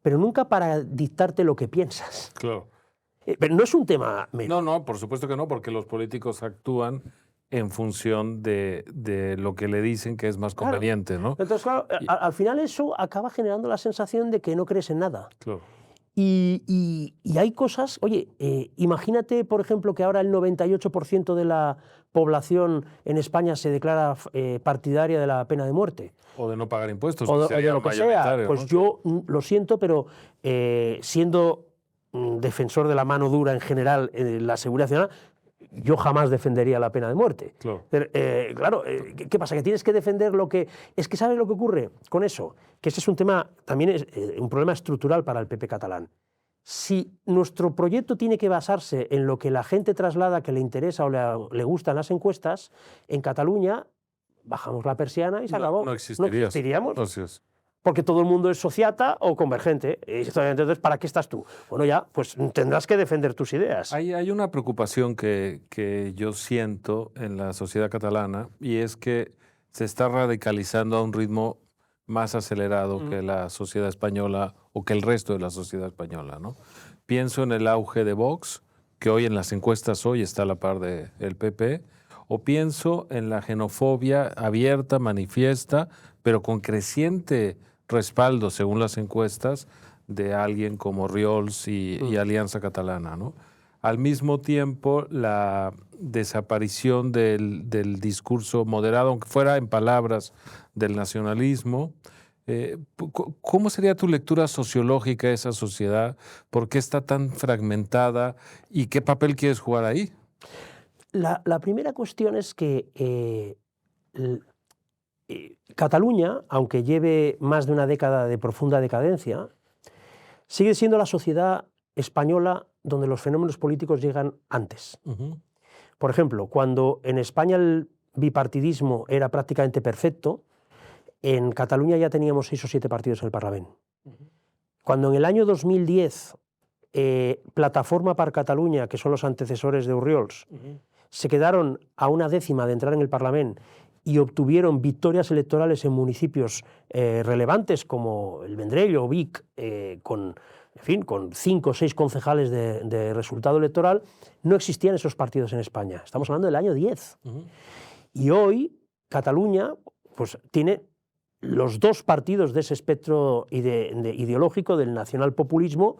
pero nunca para dictarte lo que piensas. Claro. Pero no es un tema menor. No, por supuesto que no, porque los políticos actúan en función de lo que le dicen que es más conveniente, claro. ¿no? Entonces, claro, al final eso acaba generando la sensación de que no crees en nada. Claro. Y hay cosas, oye, imagínate, por ejemplo, que ahora el 98% de la población en España se declara partidaria de la pena de muerte. O de no pagar impuestos. O de lo que sea. Pues ¿no? Yo lo siento, pero siendo defensor de la mano dura en general en la seguridad ciudadana, yo jamás defendería la pena de muerte. Claro. Claro, ¿qué pasa? Que tienes que defender lo que... Es que ¿sabes lo que ocurre con eso? Que ese es un tema, también es un problema estructural para el PP catalán. Si nuestro proyecto tiene que basarse en lo que la gente traslada que le interesa o le gustan las encuestas, en Cataluña bajamos la persiana y se acabó. No existiríamos. Así es. Porque todo el mundo es sociata o convergente. Entonces, ¿para qué estás tú? Bueno, ya, pues tendrás que defender tus ideas. Hay una preocupación que yo siento en la sociedad catalana y es que se está radicalizando a un ritmo más acelerado que la sociedad española o que el resto de la sociedad española, ¿no? Pienso en el auge de Vox, que hoy en las encuestas hoy está a la par del PP, o pienso en la xenofobia abierta, manifiesta, pero con creciente respaldo, según las encuestas, de alguien como Riols y Alianza Catalana, ¿no? Al mismo tiempo, la desaparición del discurso moderado, aunque fuera en palabras, del nacionalismo. ¿Cómo sería tu lectura sociológica de esa sociedad? ¿Por qué está tan fragmentada? ¿Y qué papel quieres jugar ahí? La primera cuestión es que Cataluña, aunque lleve más de una década de profunda decadencia, sigue siendo la sociedad española donde los fenómenos políticos llegan antes. Por ejemplo, cuando en España el bipartidismo era prácticamente perfecto, en Cataluña ya teníamos 6 o 7 partidos en el Parlamento. Cuando en el año 2010 Plataforma per Catalunya, que son los antecesores de Orriols, se quedaron a una décima de entrar en el Parlamento y obtuvieron victorias electorales en municipios relevantes como el Vendrell o Vic, con 5 o 6 concejales de resultado electoral, no existían esos partidos en España. Estamos hablando del año 10. Y hoy Cataluña pues, tiene los 2 partidos de ese espectro ideológico del nacionalpopulismo,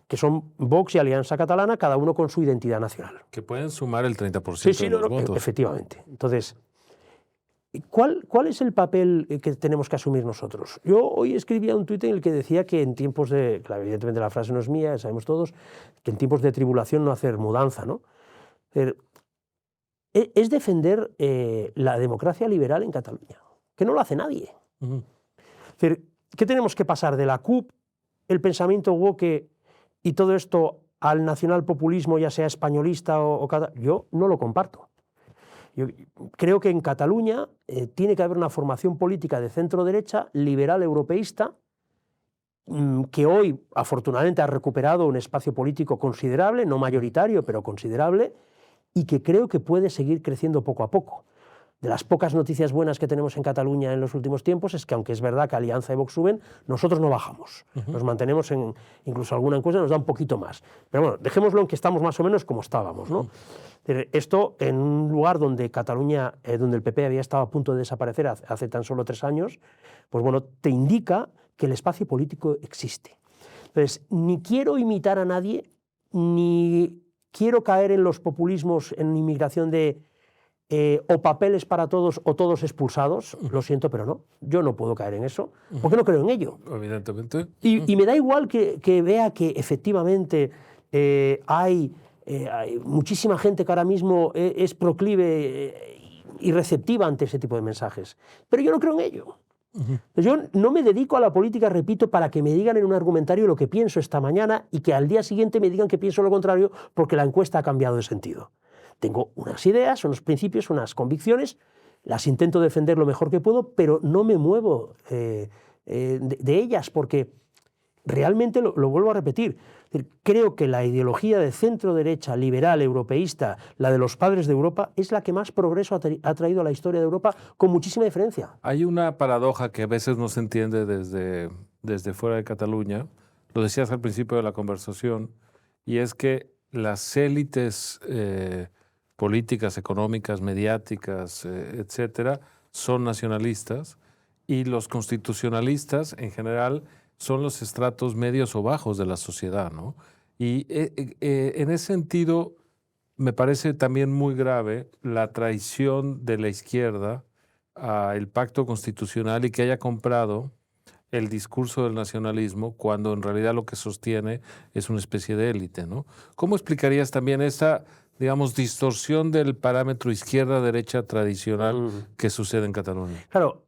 que son Vox y Alianza Catalana, cada uno con su identidad nacional. Que pueden sumar el 30% de los votos. Efectivamente. Entonces, ¿cuál es el papel que tenemos que asumir nosotros? Yo hoy escribía un tuit en el que decía que en tiempos de... Claro, evidentemente la frase no es mía, sabemos todos, que en tiempos de tribulación no hacer mudanza, ¿no? Es defender la democracia liberal en Cataluña, que no lo hace nadie. Es decir, ¿qué tenemos que pasar de la CUP, el pensamiento woke y todo esto al nacionalpopulismo, ya sea españolista o yo no lo comparto. Yo creo que en Cataluña tiene que haber una formación política de centro-derecha, liberal europeísta, que hoy afortunadamente ha recuperado un espacio político considerable, no mayoritario, pero considerable, y que creo que puede seguir creciendo poco a poco. De las pocas noticias buenas que tenemos en Cataluña en los últimos tiempos es que, aunque es verdad que Alianza y Vox suben, nosotros no bajamos. Nos mantenemos en, incluso alguna encuesta nos da un poquito más. Pero bueno, dejémoslo en que estamos más o menos como estábamos, ¿no? Esto en un lugar donde Cataluña, donde el PP había estado a punto de desaparecer hace tan solo 3 años, pues bueno, te indica que el espacio político existe. Entonces, ni quiero imitar a nadie, ni quiero caer en los populismos, en inmigración de o papeles para todos o todos expulsados, lo siento, pero no. Yo no puedo caer en eso, porque no creo en ello. Evidentemente. Y me da igual que vea que efectivamente hay muchísima gente que ahora mismo es proclive y receptiva ante ese tipo de mensajes. Pero yo no creo en ello. Yo no me dedico a la política, repito, para que me digan en un argumentario lo que pienso esta mañana y que al día siguiente me digan que pienso lo contrario porque la encuesta ha cambiado de sentido. Tengo unas ideas, unos principios, unas convicciones, las intento defender lo mejor que puedo, pero no me muevo de ellas porque realmente, lo vuelvo a repetir, creo que la ideología de centro-derecha, liberal, europeísta, la de los padres de Europa, es la que más progreso ha traído a la historia de Europa con muchísima diferencia. Hay una paradoja que a veces no se entiende desde fuera de Cataluña, lo decías al principio de la conversación, y es que las élites políticas, económicas, mediáticas, etcétera, son nacionalistas y los constitucionalistas en general son los estratos medios o bajos de la sociedad, ¿no? Y en ese sentido me parece también muy grave la traición de la izquierda al pacto constitucional y que haya comprado el discurso del nacionalismo cuando en realidad lo que sostiene es una especie de élite, ¿no? ¿Cómo explicarías también esa, digamos, distorsión del parámetro izquierda-derecha tradicional que sucede en Cataluña? Claro,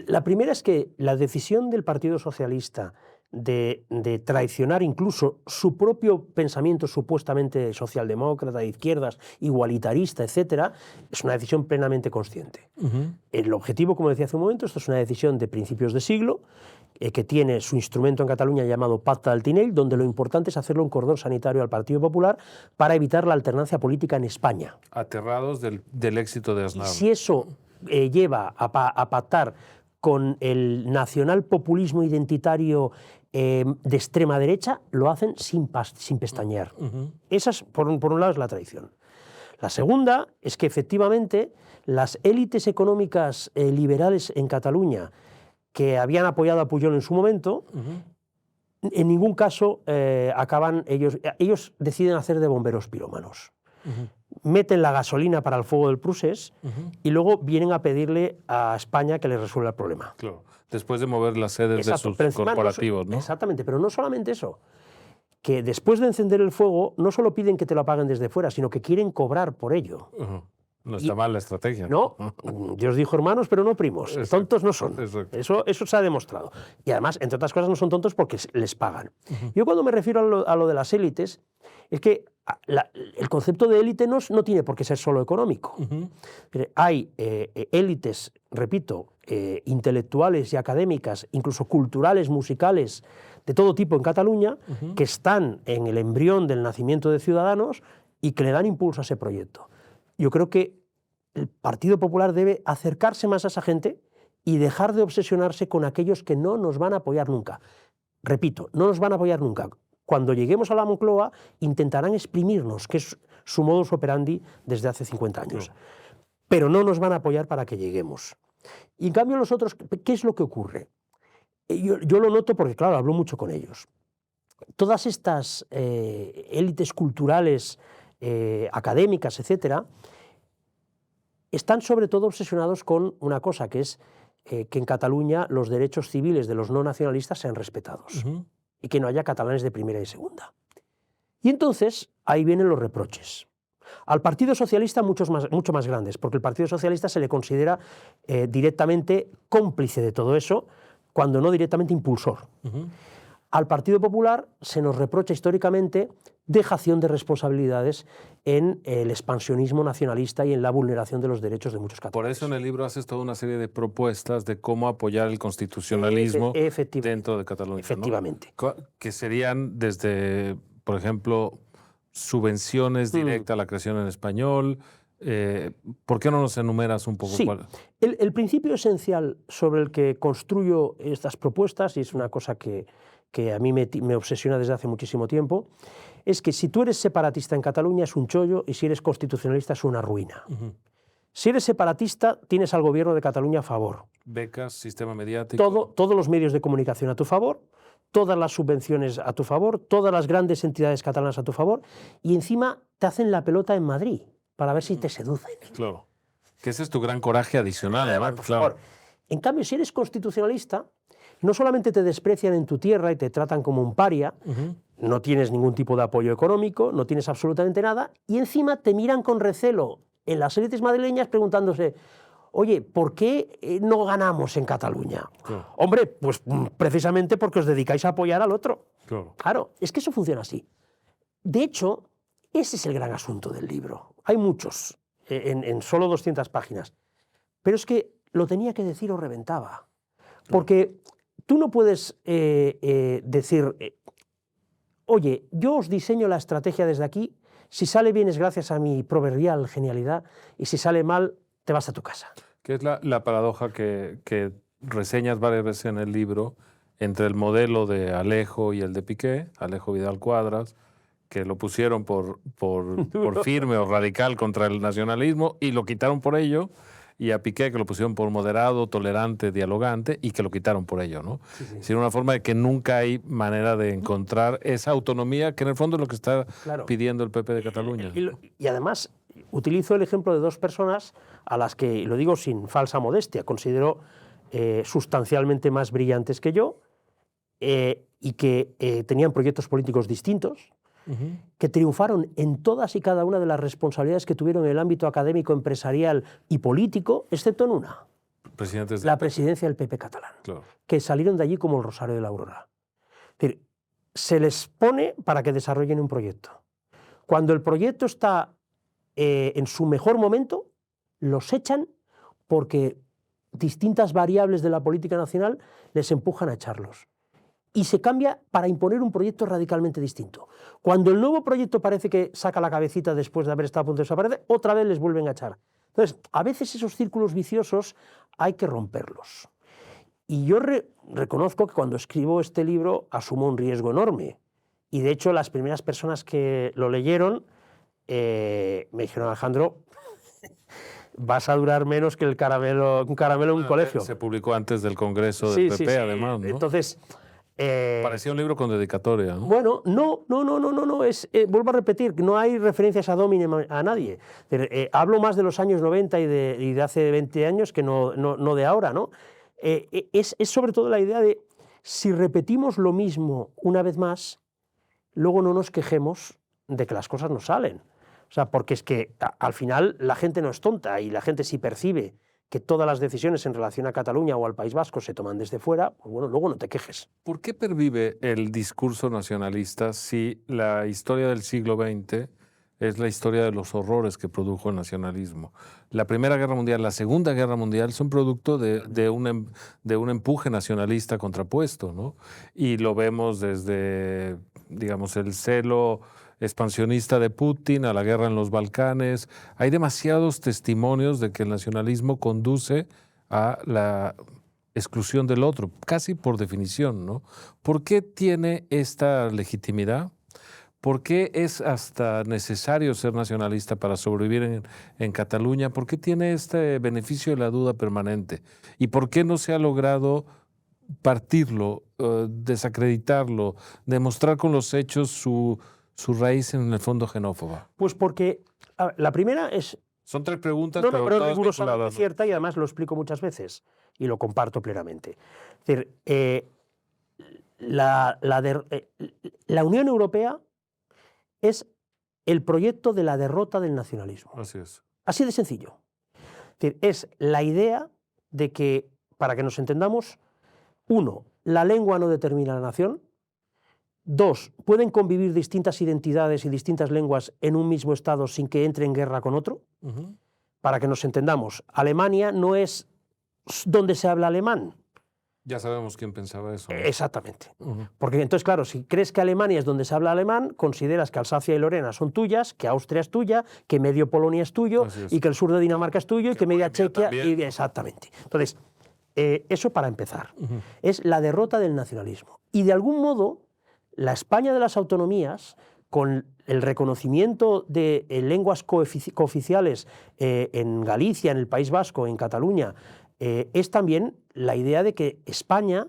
la primera es que la decisión del Partido Socialista de traicionar incluso su propio pensamiento supuestamente socialdemócrata, de izquierdas, igualitarista, etcétera, es una decisión plenamente consciente. El objetivo, como decía hace un momento, esto es una decisión de principios de siglo, que tiene su instrumento en Cataluña llamado Pacte del Tinell, donde lo importante es hacerle un cordón sanitario al Partido Popular para evitar la alternancia política en España. Aterrados del éxito de Aznar. Y si eso lleva a pactar con el nacionalpopulismo identitario de extrema derecha, lo hacen sin pestañear. Esa, por un lado, es la traición. La segunda es que efectivamente las élites económicas liberales en Cataluña que habían apoyado a Pujol en su momento, en ningún caso acaban ellos deciden hacer de bomberos pirómanos. Meten la gasolina para el fuego del Prusés y luego vienen a pedirle a España que les resuelva el problema. Claro. Después de mover las sedes de sus corporativos, ¿no? Exactamente, pero no solamente eso. Que después de encender el fuego, no solo piden que te lo apaguen desde fuera, sino que quieren cobrar por ello. No está mal la estrategia. No, Dios dijo hermanos, pero no primos. Exacto. Tontos no son. Exacto. Eso se ha demostrado. Y además, entre otras cosas, no son tontos porque les pagan. Yo cuando me refiero a lo de las élites, es que el concepto de élite no tiene por qué ser solo económico. Hay élites, repito, intelectuales y académicas, incluso culturales, musicales, de todo tipo en Cataluña, que están en el embrión del nacimiento de Ciudadanos y que le dan impulso a ese proyecto. Yo creo que el Partido Popular debe acercarse más a esa gente y dejar de obsesionarse con aquellos que no nos van a apoyar nunca. Repito, no nos van a apoyar nunca. Cuando lleguemos a la Moncloa intentarán exprimirnos, que es su modus operandi desde hace 50 años. Pero no nos van a apoyar para que lleguemos. Y en cambio los otros, ¿qué es lo que ocurre? Yo lo noto porque, claro, hablo mucho con ellos. Todas estas élites culturales, académicas, etcétera, están sobre todo obsesionados con una cosa, que es que en Cataluña los derechos civiles de los no nacionalistas sean respetados y que no haya catalanes de primera y segunda. Y entonces ahí vienen los reproches. Al Partido Socialista mucho más grandes, porque el Partido Socialista se le considera directamente cómplice de todo eso, cuando no directamente impulsor. Al Partido Popular se nos reprocha históricamente dejación de responsabilidades en el expansionismo nacionalista y en la vulneración de los derechos de muchos catalanes. Por eso en el libro haces toda una serie de propuestas de cómo apoyar el constitucionalismo dentro de Cataluña. Efectivamente. ¿No? Que serían desde, por ejemplo, subvenciones directas a la creación en español. ¿Por qué no nos enumeras un poco? Sí. El principio esencial sobre el que construyo estas propuestas, y es una cosa que a mí me obsesiona desde hace muchísimo tiempo, es que si tú eres separatista en Cataluña es un chollo y si eres constitucionalista es una ruina. Si eres separatista tienes al gobierno de Cataluña a favor. Becas, sistema mediático. Todos los medios de comunicación a tu favor, todas las subvenciones a tu favor, todas las grandes entidades catalanas a tu favor, y encima te hacen la pelota en Madrid para ver si te seducen. Claro. Que ese es tu gran coraje adicional, además, Por claro. favor. En cambio, si eres constitucionalista, no solamente te desprecian en tu tierra y te tratan como un paria, no tienes ningún tipo de apoyo económico, no tienes absolutamente nada, y encima te miran con recelo en las élites madrileñas preguntándose, oye, ¿por qué no ganamos en Cataluña? Claro. Hombre, pues precisamente porque os dedicáis a apoyar al otro. Claro. Claro, es que eso funciona así. De hecho, ese es el gran asunto del libro. Hay muchos, en solo 200 páginas. Pero es que lo tenía que decir o reventaba. Porque tú no puedes decir, oye, yo os diseño la estrategia desde aquí, si sale bien es gracias a mi proverbial genialidad y si sale mal te vas a tu casa. Que es la paradoja que reseñas varias veces en el libro entre el modelo de Alejo y el de Piqué, Alejo Vidal Quadras, que lo pusieron por firme o radical contra el nacionalismo y lo quitaron por ello, y a Piqué, que lo pusieron por moderado, tolerante, dialogante, y que lo quitaron por ello, ¿no? Sí, sí. Es decir, una forma de que nunca hay manera de encontrar esa autonomía que en el fondo es lo que está pidiendo el PP de Cataluña. Y además utilizo el ejemplo de dos personas a las que, y lo digo sin falsa modestia, considero sustancialmente más brillantes que yo y que tenían proyectos políticos distintos, que triunfaron en todas y cada una de las responsabilidades que tuvieron en el ámbito académico, empresarial y político, excepto en una, la presidencia del PP catalán, claro, que salieron de allí como el Rosario de la Aurora. Es decir, se les pone para que desarrollen un proyecto. Cuando el proyecto está en su mejor momento, los echan porque distintas variables de la política nacional les empujan a echarlos. Y se cambia para imponer un proyecto radicalmente distinto. Cuando el nuevo proyecto parece que saca la cabecita después de haber estado a punto de desaparecer, otra vez les vuelven a echar. Entonces, a veces esos círculos viciosos hay que romperlos. Y yo reconozco que cuando escribo este libro asumo un riesgo enorme. Y de hecho, las primeras personas que lo leyeron me dijeron, Alejandro, vas a durar menos que un caramelo en un colegio. Se publicó antes del Congreso del PP, sí. además, ¿no? Entonces... parecía un libro con dedicatoria, ¿no? Bueno, no, vuelvo a repetir, no hay referencias ad hominem a nadie. Hablo más de los años 90 y de hace 20 años que no de ahora, ¿no? Es sobre todo la idea de, si repetimos lo mismo una vez más, luego no nos quejemos de que las cosas no salen. O sea, porque es que al final la gente no es tonta y la gente sí percibe que todas las decisiones en relación a Cataluña o al País Vasco se toman desde fuera, pues bueno, luego no te quejes. ¿Por qué pervive el discurso nacionalista si la historia del siglo XX es la historia de los horrores que produjo el nacionalismo? La Primera Guerra Mundial, la Segunda Guerra Mundial son producto de un empuje nacionalista contrapuesto, ¿no? Y lo vemos desde, digamos, el celo expansionista de Putin a la guerra en los Balcanes. Hay demasiados testimonios de que el nacionalismo conduce a la exclusión del otro, casi por definición, ¿no? ¿Por qué tiene esta legitimidad? ¿Por qué es hasta necesario ser nacionalista para sobrevivir en Cataluña? ¿Por qué tiene este beneficio de la duda permanente? ¿Y por qué no se ha logrado partirlo, desacreditarlo, demostrar con los hechos su raíz en el fondo xenófoba? Pues porque la primera es... Son tres preguntas, pero todas rigurosamente cierta, y además lo explico muchas veces y lo comparto plenamente. Es decir, la Unión Europea es el proyecto de la derrota del nacionalismo. Así es. Así de sencillo. Es decir, es la idea de que, para que nos entendamos, uno, la lengua no determina la nación. Dos, pueden convivir distintas identidades y distintas lenguas en un mismo Estado sin que entre en guerra con otro. Para que nos entendamos, Alemania no es donde se habla alemán. Ya sabemos quién pensaba eso, ¿no? Exactamente. Porque entonces, claro, si crees que Alemania es donde se habla alemán, consideras que Alsacia y Lorena son tuyas, que Austria es tuya, que medio Polonia es tuyo, y que el sur de Dinamarca es tuyo, y que media Chequia... Exactamente. Entonces, eso para empezar. Es la derrota del nacionalismo. Y de algún modo, la España de las autonomías, con el reconocimiento de lenguas cooficiales en Galicia, en el País Vasco, en Cataluña, es también la idea de que España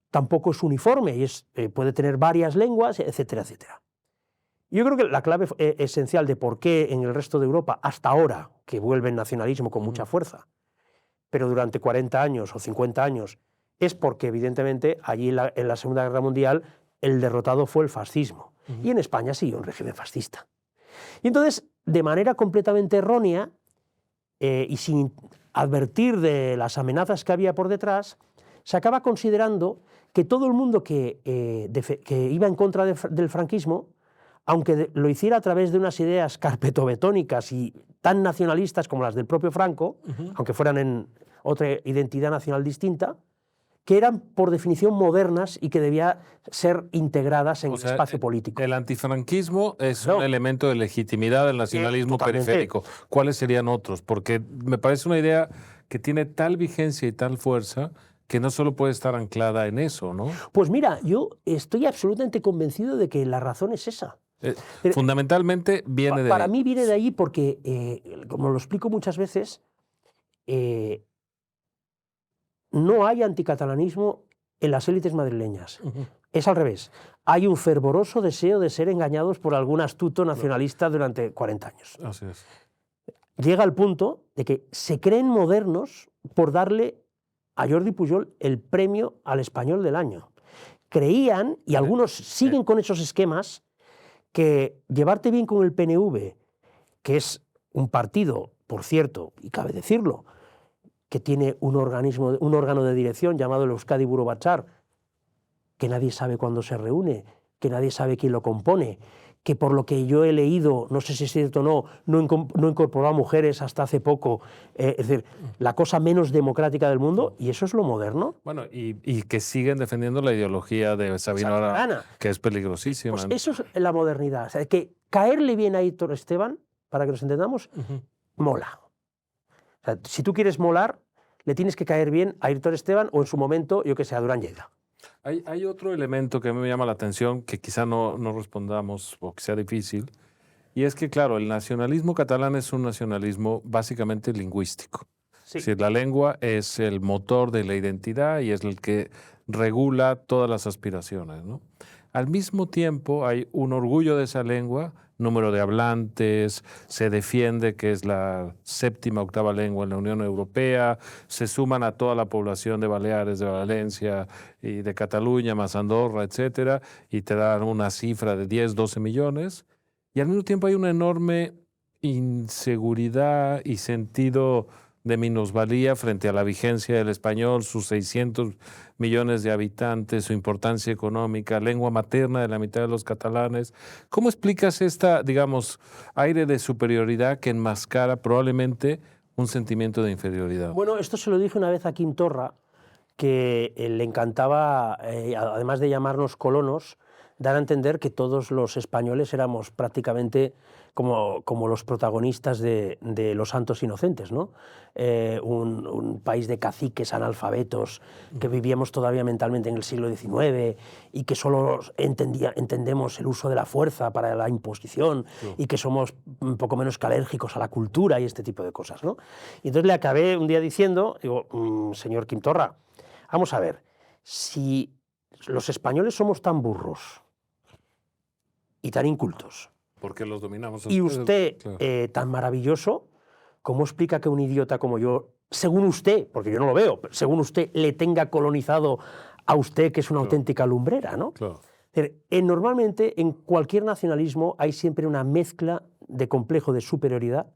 tampoco es uniforme y puede tener varias lenguas, etcétera, etcétera. Yo creo que la clave esencial de por qué en el resto de Europa, hasta ahora, que vuelve el nacionalismo con mucha fuerza, pero durante 40 años o 50 años, es porque evidentemente allí en la Segunda Guerra Mundial el derrotado fue el fascismo. Y en España siguió un régimen fascista. Y entonces, de manera completamente errónea y sin advertir de las amenazas que había por detrás, se acaba considerando que todo el mundo que iba en contra del franquismo, aunque lo hiciera a través de unas ideas carpetobetónicas y tan nacionalistas como las del propio Franco, aunque fueran en otra identidad nacional distinta, que eran por definición modernas y que debían ser integradas en el espacio político. El antifranquismo es un elemento de legitimidad del nacionalismo periférico. ¿Cuáles serían otros? Porque me parece una idea que tiene tal vigencia y tal fuerza que no solo puede estar anclada en eso, ¿no? Pues mira, yo estoy absolutamente convencido de que la razón es esa. Fundamentalmente viene de ahí. Para mí viene de ahí porque, como lo explico muchas veces, no hay anticatalanismo en las élites madrileñas. Es al revés. Hay un fervoroso deseo de ser engañados por algún astuto nacionalista durante 40 años. Así es. Llega al punto de que se creen modernos por darle a Jordi Pujol el premio al español del año. Creían, y algunos siguen con esos esquemas, que llevarte bien con el PNV, que es un partido, por cierto, y cabe decirlo, que tiene un órgano de dirección llamado el Euskadi Buru Batzar, que nadie sabe cuándo se reúne, que nadie sabe quién lo compone, que por lo que yo he leído, no sé si es cierto o no incorporó a mujeres hasta hace poco, es decir, la cosa menos democrática del mundo, y eso es lo moderno. Bueno, y que siguen defendiendo la ideología de Sabino Arana, que es peligrosísima. Pues eso es la modernidad. O sea, que caerle bien a Aitor Esteban, para que nos entendamos, mola. O sea, si tú quieres molar, le tienes que caer bien a Aitor Esteban o en su momento, yo que sé, a Durán Lleida. Hay otro elemento que a mí me llama la atención, que quizá no respondamos o que sea difícil, y es que, claro, el nacionalismo catalán es un nacionalismo básicamente lingüístico. Sí. Es decir, la lengua es el motor de la identidad y es el que regula todas las aspiraciones, ¿no? Al mismo tiempo hay un orgullo de esa lengua, número de hablantes, se defiende que es la 7ª, 8ª lengua en la Unión Europea, se suman a toda la población de Baleares, de Valencia y de Cataluña, más Andorra, etcétera, y te dan una cifra de 10, 12 millones, y al mismo tiempo hay una enorme inseguridad y sentido de minusvalía frente a la vigencia del español, sus 600 millones de habitantes, su importancia económica, lengua materna de la mitad de los catalanes. ¿Cómo explicas esta, digamos, aire de superioridad que enmascara probablemente un sentimiento de inferioridad? Bueno, esto se lo dije una vez a Quim Torra, que le encantaba, además de llamarnos colonos, dar a entender que todos los españoles éramos prácticamente como los protagonistas de Los Santos Inocentes, ¿no? Un país de caciques analfabetos que vivíamos todavía mentalmente en el siglo XIX y que solo entendemos el uso de la fuerza para la imposición y que somos un poco menos que alérgicos a la cultura y este tipo de cosas, ¿no? Y entonces le acabé un día diciendo, digo, señor Quim Torra, vamos a ver, si los españoles somos tan burros y tan incultos, porque los dominamos. Y usted, claro, tan maravilloso, ¿cómo explica que un idiota como yo, según usted, porque yo no lo veo, pero según usted, le tenga colonizado a usted, que es una auténtica lumbrera, ¿no? Claro. Normalmente, en cualquier nacionalismo hay siempre una mezcla de complejo de superioridad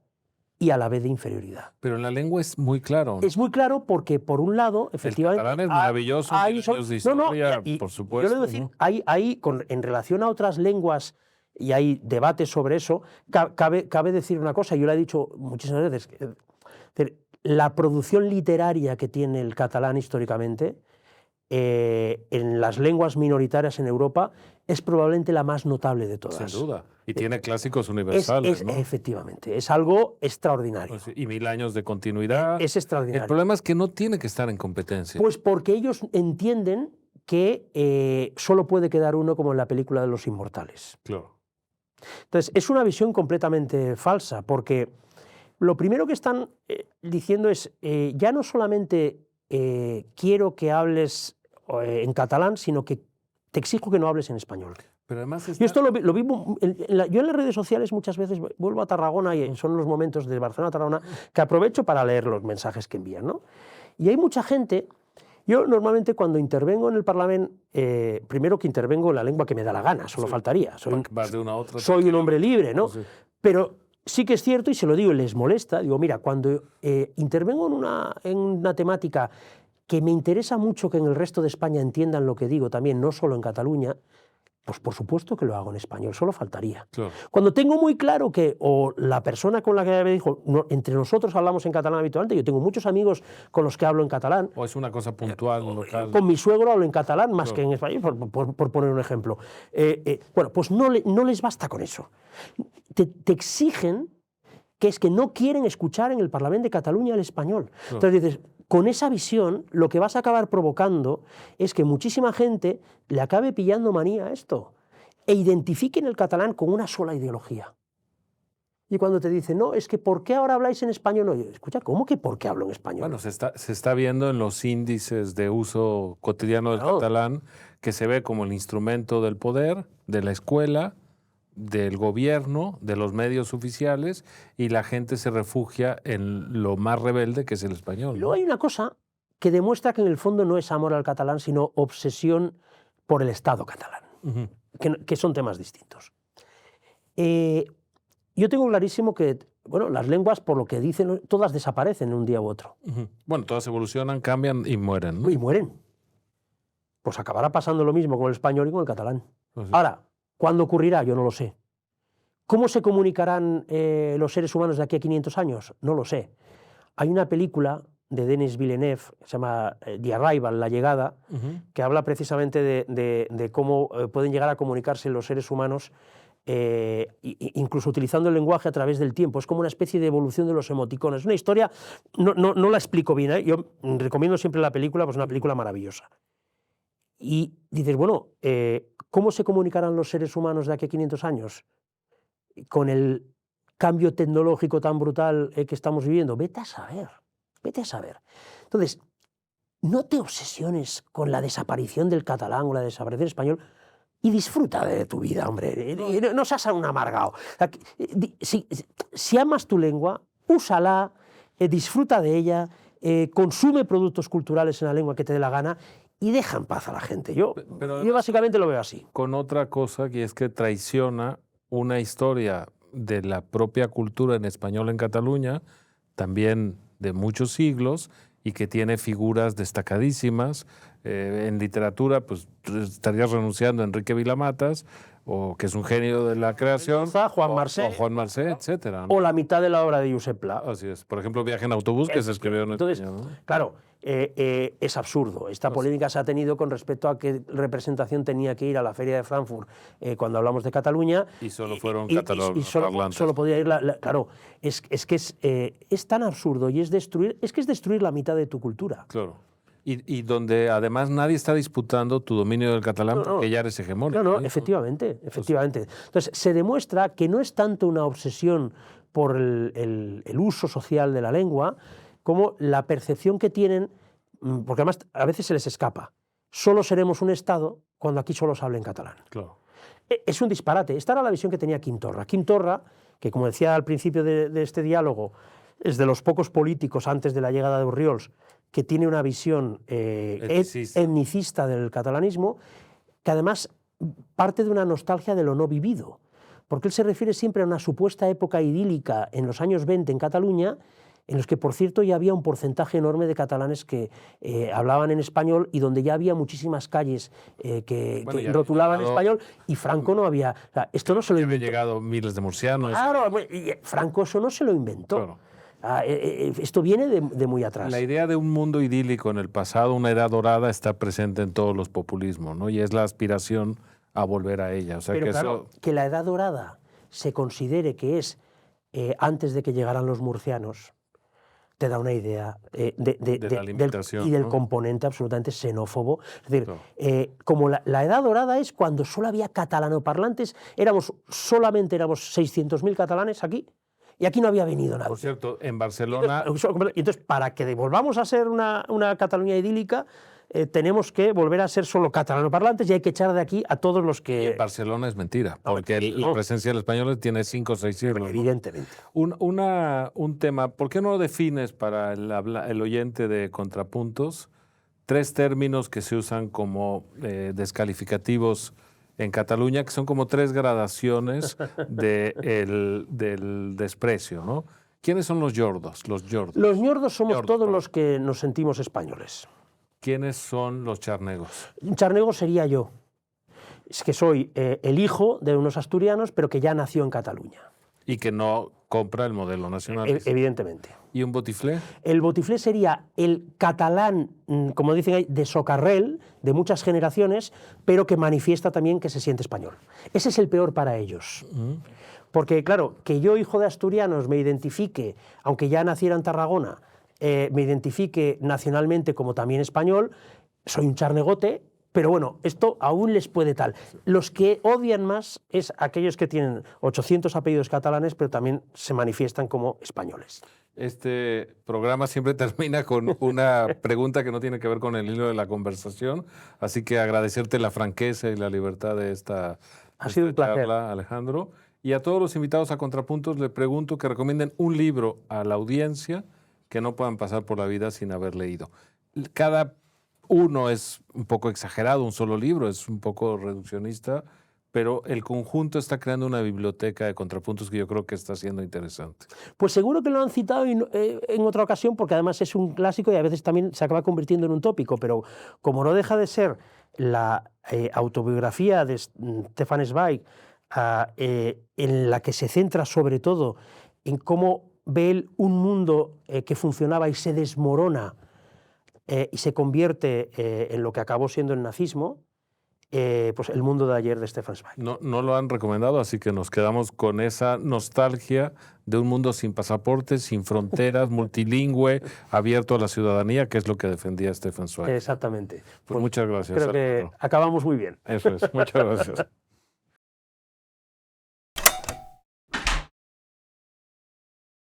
y a la vez de inferioridad. Pero en la lengua es muy claro, ¿no? Es muy claro porque, por un lado, efectivamente... El catalán es maravilloso, de historia, por supuesto. Yo le decir, en relación a otras lenguas, y hay debates sobre eso, cabe decir una cosa, yo le he dicho muchísimas veces, la producción literaria que tiene el catalán históricamente en las lenguas minoritarias en Europa es probablemente la más notable de todas. Sin duda. Y tiene clásicos universales, ¿no? Efectivamente, es algo extraordinario. Pues, y 1000 años de continuidad. Es extraordinario. El problema es que no tiene que estar en competencia. Pues porque ellos entienden que solo puede quedar uno, como en la película de Los Inmortales. Claro. Entonces, es una visión completamente falsa, porque lo primero que están diciendo es, ya no solamente quiero que hables en catalán, sino que te exijo que no hables en español. Pero además Yo esto lo vivo, yo en las redes sociales muchas veces vuelvo a Tarragona y son los momentos de Barcelona a Tarragona que aprovecho para leer los mensajes que envían, ¿no? Y hay mucha gente, yo normalmente cuando intervengo en el Parlamento, primero que intervengo en la lengua que me da la gana, solo faltaría, vas de una a otra. soy un hombre libre, ¿no? Sí. Pero sí que es cierto, y se lo digo, y les molesta, digo, mira, cuando intervengo en una temática que me interesa mucho que en el resto de España entiendan lo que digo también, no solo en Cataluña, pues por supuesto que lo hago en español, solo faltaría. Claro. Cuando tengo muy claro que, o la persona con la que me dijo, entre nosotros hablamos en catalán habitualmente, yo tengo muchos amigos con los que hablo en catalán. O es una cosa puntual, local. Con mi suegro hablo en catalán más que en español, por poner un ejemplo. Bueno, pues no les basta con eso. Te exigen que es que no quieren escuchar en el Parlamento de Cataluña el español. Claro. Entonces dices, con esa visión, lo que vas a acabar provocando es que muchísima gente le acabe pillando manía a esto e identifiquen el catalán con una sola ideología. Y cuando te dicen, no, es que ¿por qué ahora habláis en español? No, yo, escucha, ¿cómo que por qué hablo en español? Bueno, se está viendo en los índices de uso cotidiano del catalán que se ve como el instrumento del poder, de la escuela, del gobierno, de los medios oficiales, y la gente se refugia en lo más rebelde que es el español. Y luego hay una cosa que demuestra que en el fondo no es amor al catalán, sino obsesión por el Estado catalán, que son temas distintos. Yo tengo clarísimo que, bueno, las lenguas, por lo que dicen, todas desaparecen un día u otro. Bueno, todas evolucionan, cambian y mueren, ¿no? Y mueren. Pues acabará pasando lo mismo con el español y con el catalán. Pues sí. Ahora, ¿cuándo ocurrirá? Yo no lo sé. ¿Cómo se comunicarán los seres humanos de aquí a 500 años? No lo sé. Hay una película de Denis Villeneuve, que se llama The Arrival, La Llegada, que habla precisamente de cómo pueden llegar a comunicarse los seres humanos, incluso utilizando el lenguaje a través del tiempo. Es como una especie de evolución de los emoticones. Es una historia, no la explico bien, ¿eh? Yo recomiendo siempre la película, pues es una película maravillosa. Y dices, bueno, ¿cómo se comunicarán los seres humanos de aquí a 500 años? Con el cambio tecnológico tan brutal que estamos viviendo. Vete a saber, vete a saber. Entonces, no te obsesiones con la desaparición del catalán o la desaparición del español y disfruta de tu vida, hombre. No seas un amargado. Si amas tu lengua, úsala, disfruta de ella, consume productos culturales en la lengua que te dé la gana y deja en paz a la gente. Yo básicamente lo veo así. Con otra cosa que es que traiciona una historia de la propia cultura en español en Cataluña, también de muchos siglos, y que tiene figuras destacadísimas. En literatura, pues estarías renunciando a Enrique Vilamatas, o que es un genio de la creación, Juan Marcet, etcétera, ¿no? O la mitad de la obra de Josep Pla. Así es. Por ejemplo, Viaje en autobús, que se escribió en español, ¿no? Claro, es absurdo. Esta polémica se ha tenido con respecto a qué representación tenía que ir a la Feria de Frankfurt cuando hablamos de Cataluña. Y solo fueron catalogos parlantes. Solo podía ir claro, es que es tan absurdo y es destruir la mitad de tu cultura. Claro. Y donde además nadie está disputando tu dominio del catalán porque ya eres hegemónico. No, efectivamente. Entonces, se demuestra que no es tanto una obsesión por el uso social de la lengua como la percepción que tienen, porque además a veces se les escapa. Solo seremos un Estado cuando aquí solo se hable en catalán. Claro. Es un disparate. Esta era la visión que tenía Quim Torra. Quim Torra, que como decía al principio de este diálogo, es de los pocos políticos antes de la llegada de Orriols que tiene una visión etnicista del catalanismo, que además parte de una nostalgia de lo no vivido, porque él se refiere siempre a una supuesta época idílica en los años 20 en Cataluña, en los que, por cierto, ya había un porcentaje enorme de catalanes que hablaban en español y donde ya había muchísimas calles que rotulaban en español, y Franco no había... O sea, esto no se lo inventó. Había llegado miles de murcianos. Claro, Franco eso no se lo inventó. Claro. Esto viene de muy atrás. La idea de un mundo idílico en el pasado, una edad dorada, está presente en todos los populismos, ¿no? Y es la aspiración a volver a ella. O sea, pero que claro, que la edad dorada se considere que es antes de que llegaran los murcianos, te da una idea de la limitación, y del componente absolutamente xenófobo. Es decir, como la edad dorada es cuando solo había catalanoparlantes, solamente éramos 600.000 catalanes aquí, y aquí no había venido nadie. Por cierto, en Barcelona... Entonces, para que volvamos a ser una Cataluña idílica, tenemos que volver a ser solo catalanoparlantes y hay que echar de aquí a todos los que... Barcelona es mentira, porque la presencia del español tiene 5 o 6 siglos. Evidentemente. Un tema, ¿por qué no defines para el oyente de Contrapuntos 3 términos que se usan como descalificativos en Cataluña, que son como 3 gradaciones del desprecio, ¿no? ¿Quiénes son los yordos? Los ñordos somos todos los que nos sentimos españoles. ¿Quiénes son los charnegos? Un charnego sería yo. Es que soy el hijo de unos asturianos, pero que ya nació en Cataluña. Y que no compra el modelo nacional. Evidentemente. ¿Y un botiflé? El botiflé sería el catalán, como dicen ahí, de socarrel, de muchas generaciones, pero que manifiesta también que se siente español. Ese es el peor para ellos. Porque, claro, que yo, hijo de asturianos, me identifique, aunque ya naciera en Tarragona, me identifique nacionalmente como también español, soy un charnegote, pero bueno, esto aún les puede tal. Los que odian más es aquellos que tienen 800 apellidos catalanes, pero también se manifiestan como españoles. Este programa siempre termina con una pregunta que no tiene que ver con el hilo de la conversación, así que agradecerte la franqueza y la libertad de esta charla, Alejandro. Y a todos los invitados a Contrapuntos le pregunto que recomienden un libro a la audiencia que no puedan pasar por la vida sin haber leído. Cada uno es un poco exagerado, un solo libro es un poco reduccionista, pero el conjunto está creando una biblioteca de Contrapuntos que yo creo que está siendo interesante. Pues seguro que lo han citado en otra ocasión, porque además es un clásico y a veces también se acaba convirtiendo en un tópico, pero como no deja de ser la autobiografía de Stefan Zweig, en la que se centra sobre todo en cómo ve él un mundo que funcionaba y se desmorona y se convierte en lo que acabó siendo el nazismo, pues El mundo de ayer de Stefan Zweig. No lo han recomendado, así que nos quedamos con esa nostalgia de un mundo sin pasaportes, sin fronteras, multilingüe, abierto a la ciudadanía, que es lo que defendía Stefan Zweig. Exactamente. Pues muchas gracias. Creo que acabamos muy bien. Eso es, muchas gracias.